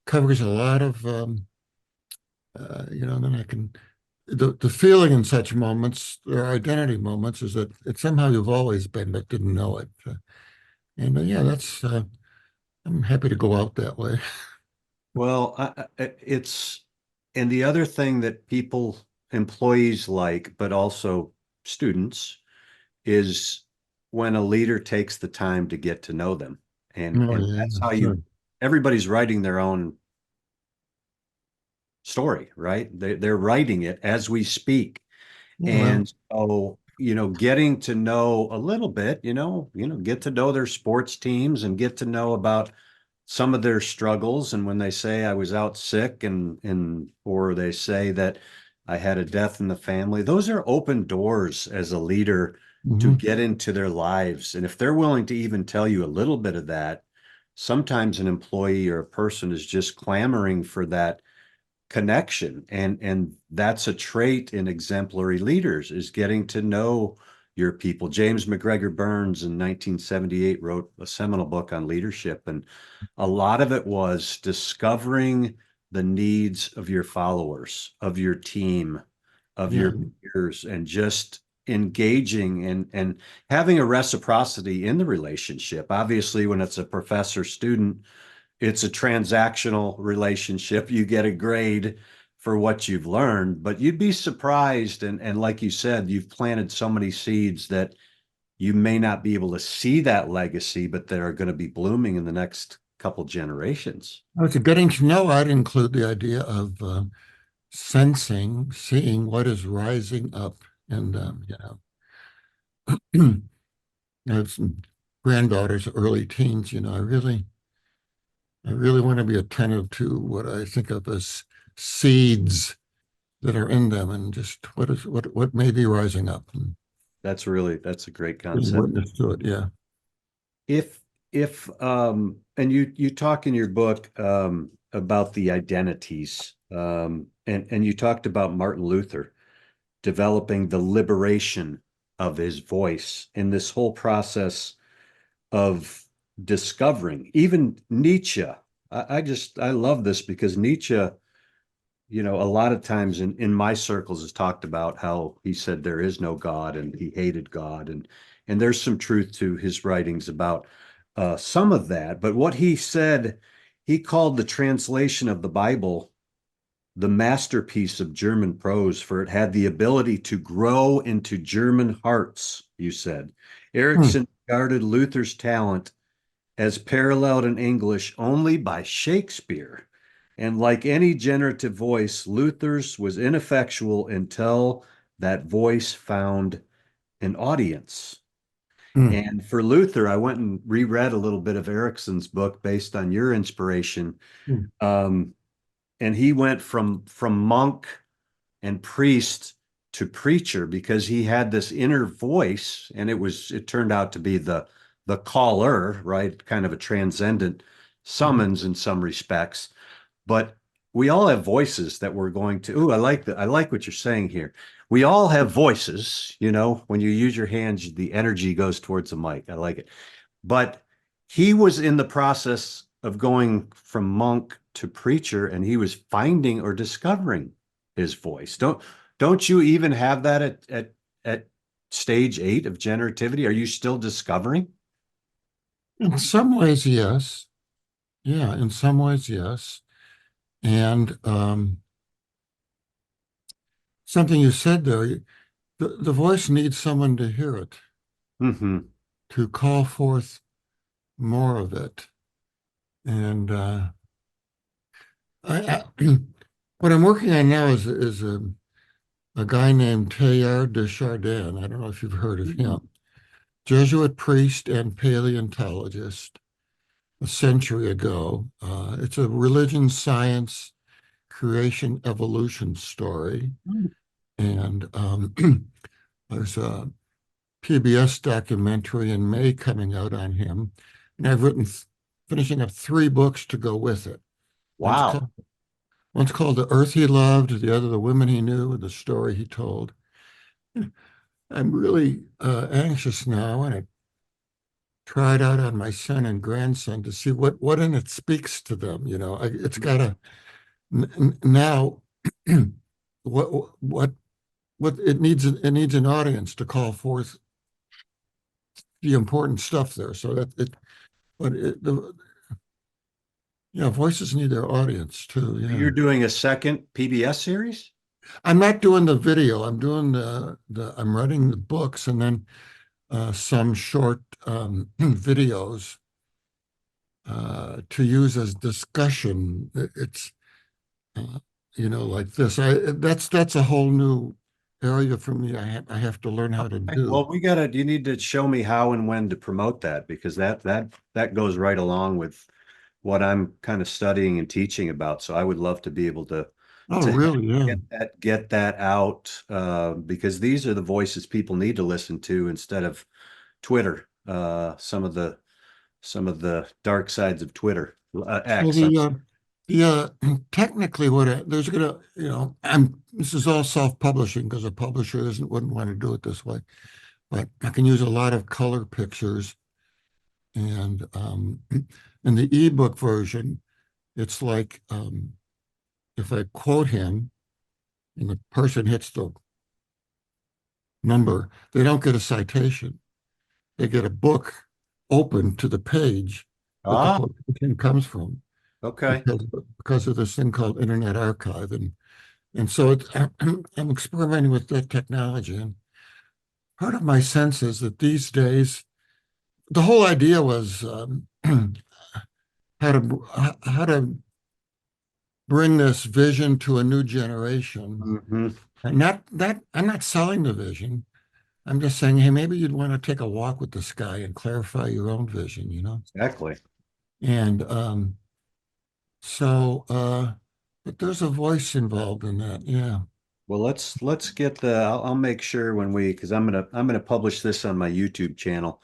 covers a lot of, then the feeling in such moments, or identity moments, is that it's somehow you've always been, but didn't know it. Yeah, I'm happy to go out that way. Well, and the other thing that employees like, but also students, is when a leader takes the time to get to know them. Oh, And yeah, that's how sure. everybody's writing their own story, right? They're writing it as we speak. Yeah, well, And so, getting to know a little bit, get to know their sports teams and get to know about some of their struggles. And when they say I was out sick or they say that I had a death in the family, those are open doors as a leader to mhm. get into their lives. And if they're willing to even tell you a little bit of that, sometimes an employee or a person is just clamoring for that connection, and that's a trait in exemplary leaders, is getting to know your people. James McGregor Burns in 1978 wrote a seminal book on leadership, and a lot of it was discovering the needs of your followers, of your team, of Yeah, your peers, and just engaging and having a reciprocity in the relationship. Obviously, when it's a professor student, it's a transactional relationship. You get a grade for what you've learned, but you'd be surprised. And like you said, you've planted so many seeds that you may not be able to see that legacy, but that are going to be blooming in the next couple generations. to getting to know, I'd include the idea of sensing, seeing what is rising up. And, I have some granddaughters, early teens, I really want to be attentive to what I think of as seeds that are in them and just what may be rising up and That's a great being concept. witness to it. Yeah. If and you talk in your book about the identities, and you talked about Martin Luther developing the liberation of his voice in this whole process of discovering. Even Nietzsche, I love this because Nietzsche, a lot of times in my circles is talked about how he said there is no God and he hated God, and there's some truth to his writings about some of that. But what he said, he called the translation of the Bible the masterpiece of German prose, for it had the ability to grow into German hearts, you said. Hmm. Erikson regarded Luther's talent as paralleled in English only by Shakespeare. And like any generative voice, Luther's was ineffectual until that voice found an audience. Hmm. And for Luther, I went and reread a little bit of Erikson's book based on your inspiration. Hmm. Um, and he went from monk and priest to preacher because he had this inner voice, and it turned out to be the caller, right? Kind of a transcendent Hmm. summons in some respects. But we all have voices that we're going to. Ooh, I like what you're saying here. We all have voices, when you use your hands, the energy goes towards the mic. I like it. But he was in the process of going from monk to preacher, and he was finding or discovering his voice. Don't you even have that at stage 8 of generativity? Are you still discovering? In some ways, yes. Yeah, in some ways, yes. And something you said there, the voice needs someone to hear it, Mm-hmm. to call forth more of it. And what I'm working on now is a guy named Teilhard de Chardin. I don't know if you've heard of him. Jesuit priest and paleontologist a century ago. It's a religion, science, creation, evolution story. And there's a PBS documentary in May coming out on him. And I've written, finishing up 3 books to go with it. One's Wow. called, one's called The Earth He Loved, the other The Women He Knew, and the Story He Told. I'm really anxious now, and I tried out on my son and grandson to see what in it speaks to them. It's got to now what what it needs an audience to call forth the important stuff there. So that it but it, the yeah, voices need their audience too. Yeah. You're doing a second PBS series? I'm not doing the video. I'm doing I'm writing the books and then some short videos to use as discussion. It's uh, like this. That's a whole new area for me. I have to learn how to do. Well, you need to show me how and when to promote that, because that goes right along with what I'm kind of studying and teaching about. So I would love to be able Oh, to really? Yeah. get that out, because these are the voices people need to listen to instead of Twitter. Some of the dark sides of Twitter. Well, X. the technically there's gonna, I'm this is all self-publishing because a publisher wouldn't want to do it this way, but I can use a lot of color pictures and in the ebook version, it's like if I quote him and the person hits the number, they don't get a citation. They get a book open to the page that the Ah, quotation comes from okay. because of this thing called Internet Archive. And so I'm experimenting with that technology. And part of my sense is that these days, the whole idea was how to bring this vision to a new generation. Hmm. And not that I'm not selling the vision. I'm just saying, hey, maybe you'd want to take a walk with the sky and clarify your own vision. Exactly. And but there's a voice involved in that. Yeah. Well, let's get I'll make sure when because I'm gonna publish this on my YouTube channel.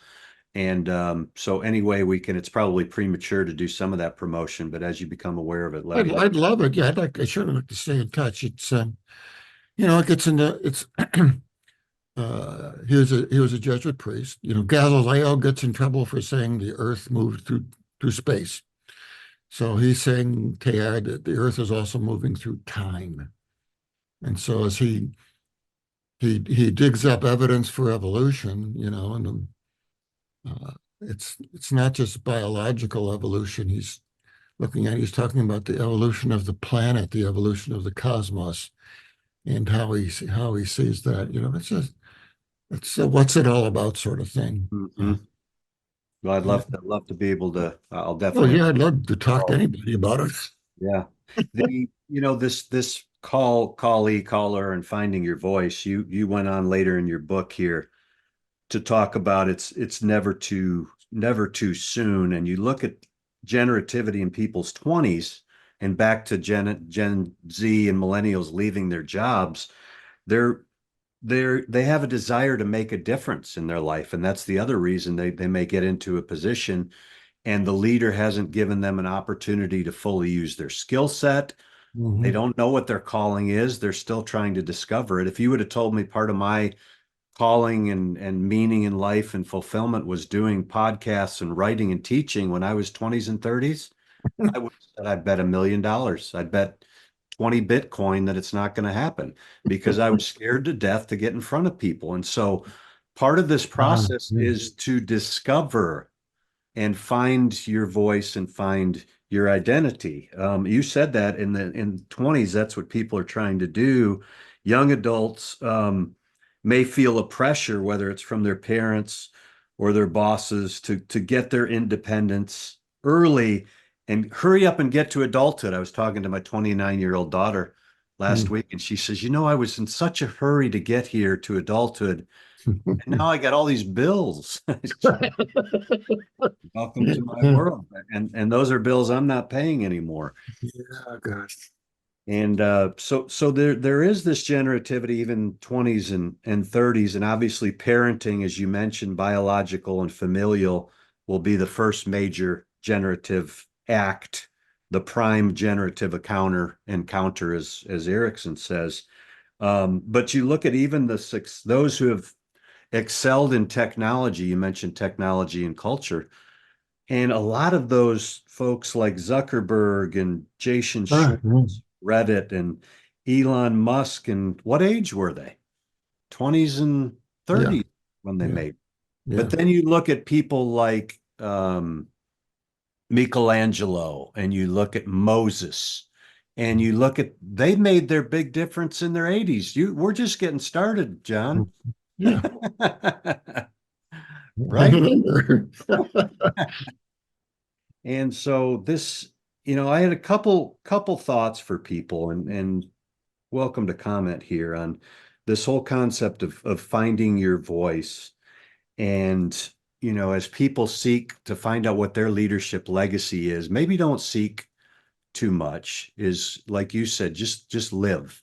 And so anyway, it's probably premature to do some of that promotion, but as you become aware of it, let I'd, me. I'd love it. Yeah, I sure like to stay in touch. It's it gets into it's he was a Jesuit priest. Galileo gets in trouble for saying the Earth moved through space. So he's saying Teilhard that the Earth is also moving through time. And so as he digs up evidence for evolution, and it's not just biological evolution he's looking at, he's talking about the evolution of the planet, the evolution of the cosmos, and how he sees that. It's a what's it all about sort of thing. Hmm. Well, Yeah. I'd love to be able to, I'll Well, definitely. yeah, I'd love to talk to Oh, anybody about it. yeah. This caller and finding your voice, you went on later in your book here to talk about it's never too soon. And you look at generativity in people's 20s and back to Gen Z and millennials leaving their jobs, they're they have a desire to make a difference in their life. And that's the other reason they may get into a position and the leader hasn't given them an opportunity to fully use their skill set. They Mhm. don't know what their calling is. They're still trying to discover it. If you would have told me part of my calling and meaning in life and fulfillment was doing podcasts and writing and teaching when I was 20s and 30s, I would have said I'd bet $1 million. I'd bet 20 Bitcoin that it's not going to happen because I was scared to death to get in front of people. And so part of this process Yeah. is to discover and find your voice and find your identity. You said that in 20s, that's what people are trying to do. Young adults may feel a pressure, whether it's from their parents or their bosses, to get their independence early and hurry up and get to adulthood. I was talking to my 29-year-old daughter last Mm. week, and she says, I was in such a hurry to get here to adulthood, and now I got all these bills. Welcome to my world. And those are bills I'm not paying anymore. Yeah, gosh. And so there is this generativity even 20s and 30s. And obviously parenting, as you mentioned, biological and familial will be the first major generative act, the prime generative encounter, as Erikson says. But you look at even those who have excelled in technology, you mentioned technology and culture. And a lot of those folks like Zuckerberg and Jason Ah, yeah. Schwartz, Reddit, and Elon Musk, and what age were they? 20s and Yeah, 30s when they yeah, made. But yeah. then you look at people like Michelangelo and you look at Moses and you look at they made their big difference in their 80s. We're just getting started, John. Yeah. I Right? remember. And so this, I had a couple thoughts for people and welcome to comment here on this whole concept of finding your voice. And, as people seek to find out what their leadership legacy is, maybe don't seek too much, is like you said, just live.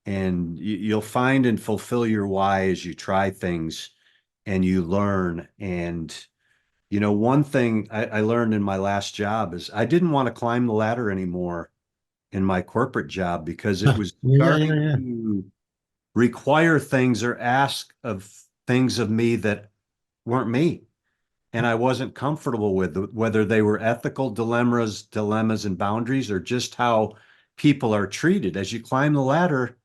And you'll find and fulfill your why as you try things and you learn. And one thing I learned in my last job is I didn't want to climb the ladder anymore in my corporate job because it Yeah, was yeah, starting yeah. to require things or ask of things of me that weren't me. And I wasn't comfortable with whether they were ethical dilemmas and boundaries, or just how people are treated. As you climb the ladder,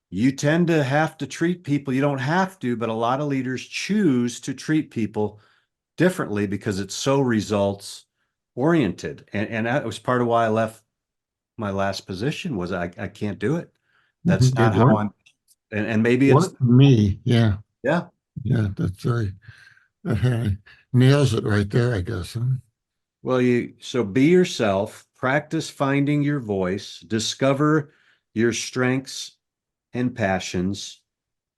you tend to have to treat people. You don't have to, but a lot of leaders choose to treat people differently because it's so results oriented. And that was part of why I left my last position was I can't do it. That's It not how worked. I'm, and maybe it's, Worked for me. Yeah, yeah. yeah. That's very that nails it right there, I guess. Huh? Well, so be yourself, practice finding your voice, discover your strengths and passions,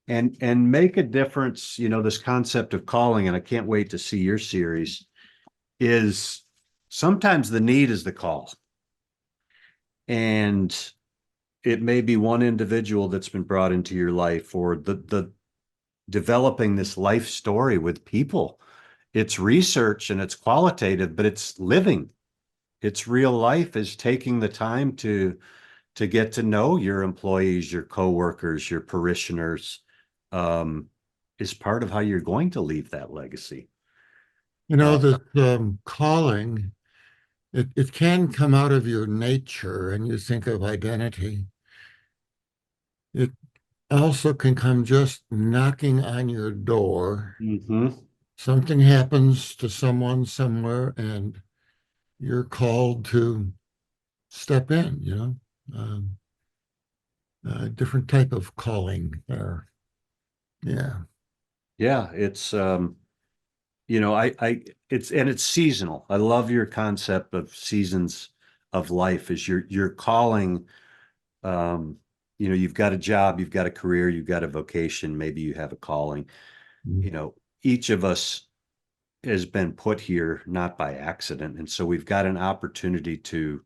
and make a difference. This concept of calling, and I can't wait to see your series, is sometimes the need is the call. And it may be one individual that's been brought into your life, or the developing this life story with people. It's research and it's qualitative, but it's living. It's real life, is taking the time to get to know your employees, your coworkers, your parishioners, um, is part of how you're going to leave that legacy. Uh, This calling, it can come out of your nature, and you think of identity. It also can come just knocking on your door. mhm. Something happens to someone somewhere, and you're called to step in, different type of calling there. Yeah. Yeah, it's it's seasonal. I love your concept of seasons of life is you're calling you've got a job, you've got a career, you've got a vocation, maybe you have a calling. Mhm. You know, each of us has been put here not by accident. And so we've got an opportunity to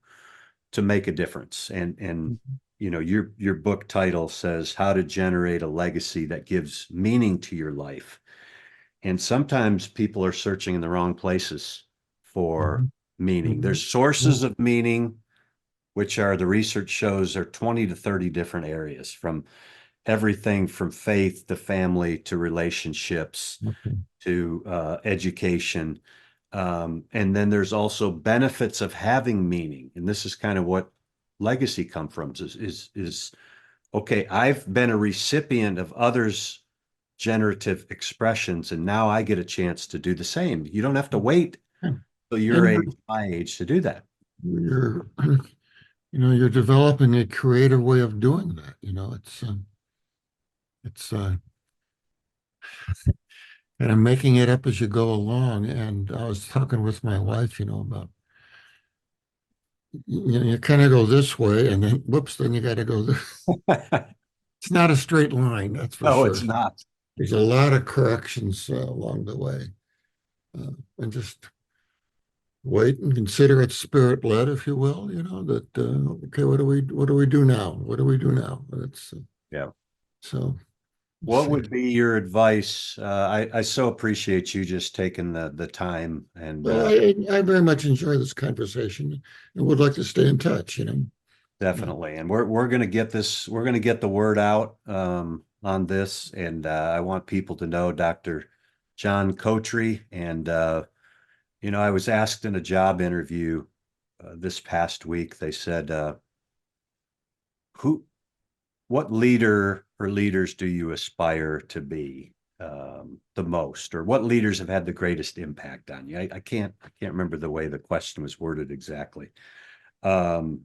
make a difference. And your book title says how to generate a legacy that gives meaning to your life. And sometimes people are searching in the wrong places for Mhm. meaning. Mhm. There's Yeah. sources of meaning, which are the research shows are 20 to 30 different areas from everything from faith to family to relationships Okay. to education. And then there's also benefits of having meaning. And this is kind of what legacy comes from is okay, I've been a recipient of others' generative expressions, and now I get a chance to do the same. You don't have to wait Yeah. till your And age, my age to do that. you're, you're developing a creative way of doing that. It's kind of making it up as you go along. And I was talking with my wife, about you kind of go this way, and then whoops, then you got to go this. It's not a straight line, that's for No, it's sure. not. There's a lot of corrections along the way, and just wait and consider it spirit led, if you will. That okay, what do we do now? What do we do now? And it's Yeah. so. Let's What see. would be your advice? I so appreciate you just taking the time and Well, I very much enjoy this conversation and would like to stay in touch. Uh, definitely. And we're gonna get this, we're gonna get the word out on this. And I want people to know Dr. John Kotre. And I was asked in a job interview this past week, they said, who what leader or leaders do you aspire to be the most, or what leaders have had the greatest impact on you? I can't remember the way the question was worded exactly. Um,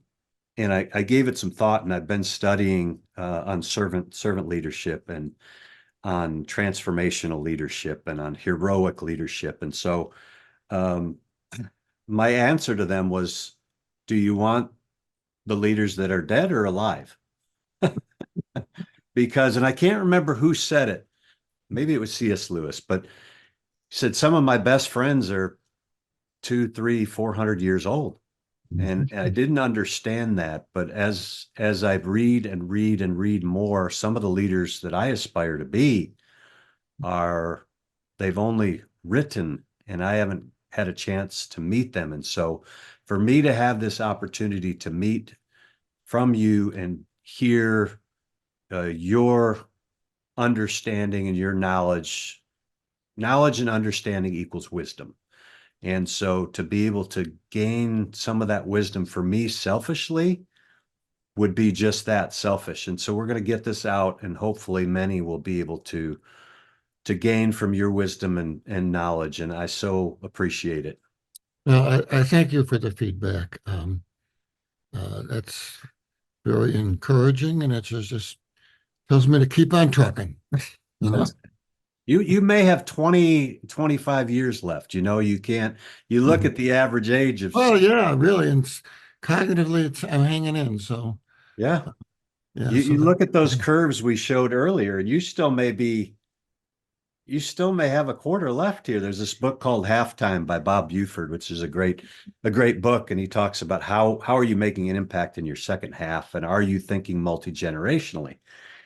and I gave it some thought, and I've been studying on servant leadership and on transformational leadership and on heroic leadership. And so um, my answer to them was, do you want the leaders that are dead or alive? Because, and I can't remember who said it. Maybe it was C.S. Lewis, but he said some of my best friends are 200, 300, 400 years old. And I didn't understand that. But as I've read and read and read more, some of the leaders that I aspire to be are they've only written and I haven't had a chance to meet them. And so for me to have this opportunity to meet from you and hear your understanding and your knowledge and understanding equals wisdom. And so to be able to gain some of that wisdom for me selfishly would be just that, selfish. And so we're going to get this out, and hopefully many will be able to gain from your wisdom and knowledge. And I so appreciate it. well, I thank you for the feedback. That's very encouraging, and it just tells me to keep on trucking. You know. You may have 20, 25 years left. You look Mhm. at the average age of, Well, yeah, really, and cognitively, I'm hanging in. So yeah, yeah, you look at those curves we showed earlier, and you still may have a quarter left here. There's this book called Halftime by Bob Buford, which is a great book. And he talks about how are you making an impact in your second half? And are you thinking multi-generationally?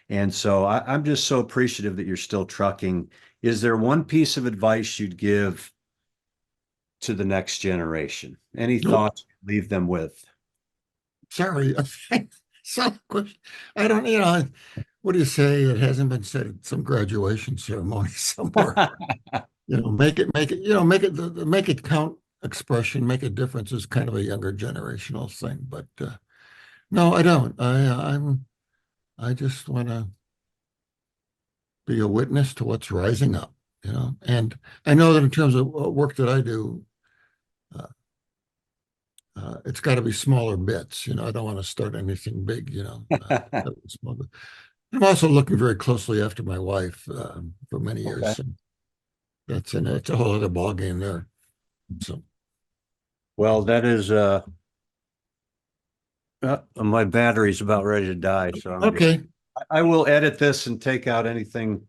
And so I'm just so appreciative that you're still trucking. Is there one piece of advice you'd give to the next generation? Any nope. thoughts you'd leave them with? Sorry. So, I don't. What do you say? It hasn't been said at some graduation ceremony somewhere. Make it. Make it count. Expression, make a difference is kind of a younger generational thing, but no, I don't. I just want to be a witness to what's rising up. And I know that in terms of work that I do, uh, It's got to be smaller bits. I don't want to start anything big. Small bit. I'm also looking very closely after my wife for many years. Okay. So it's a whole other ballgame there. So Well, that is my battery's about ready to die, so okay, I will edit this and take out anything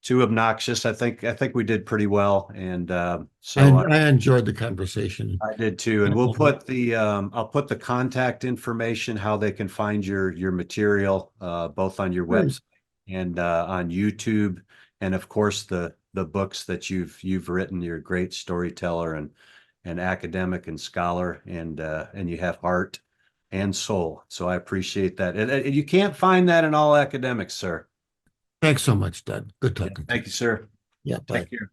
too obnoxious. I think we did pretty well, and I enjoyed the conversation. I did too. And we'll put I'll put the contact information, how they can find your material, both on your Great. website and on YouTube, and of course the books that you've written. You're a great storyteller and academic and scholar, and you have heart and soul. So I appreciate that. And you can't find that in all academics, sir. Thanks so much, Doug. Good talking to you. Thank you, sir. Yeah, bye. Take care.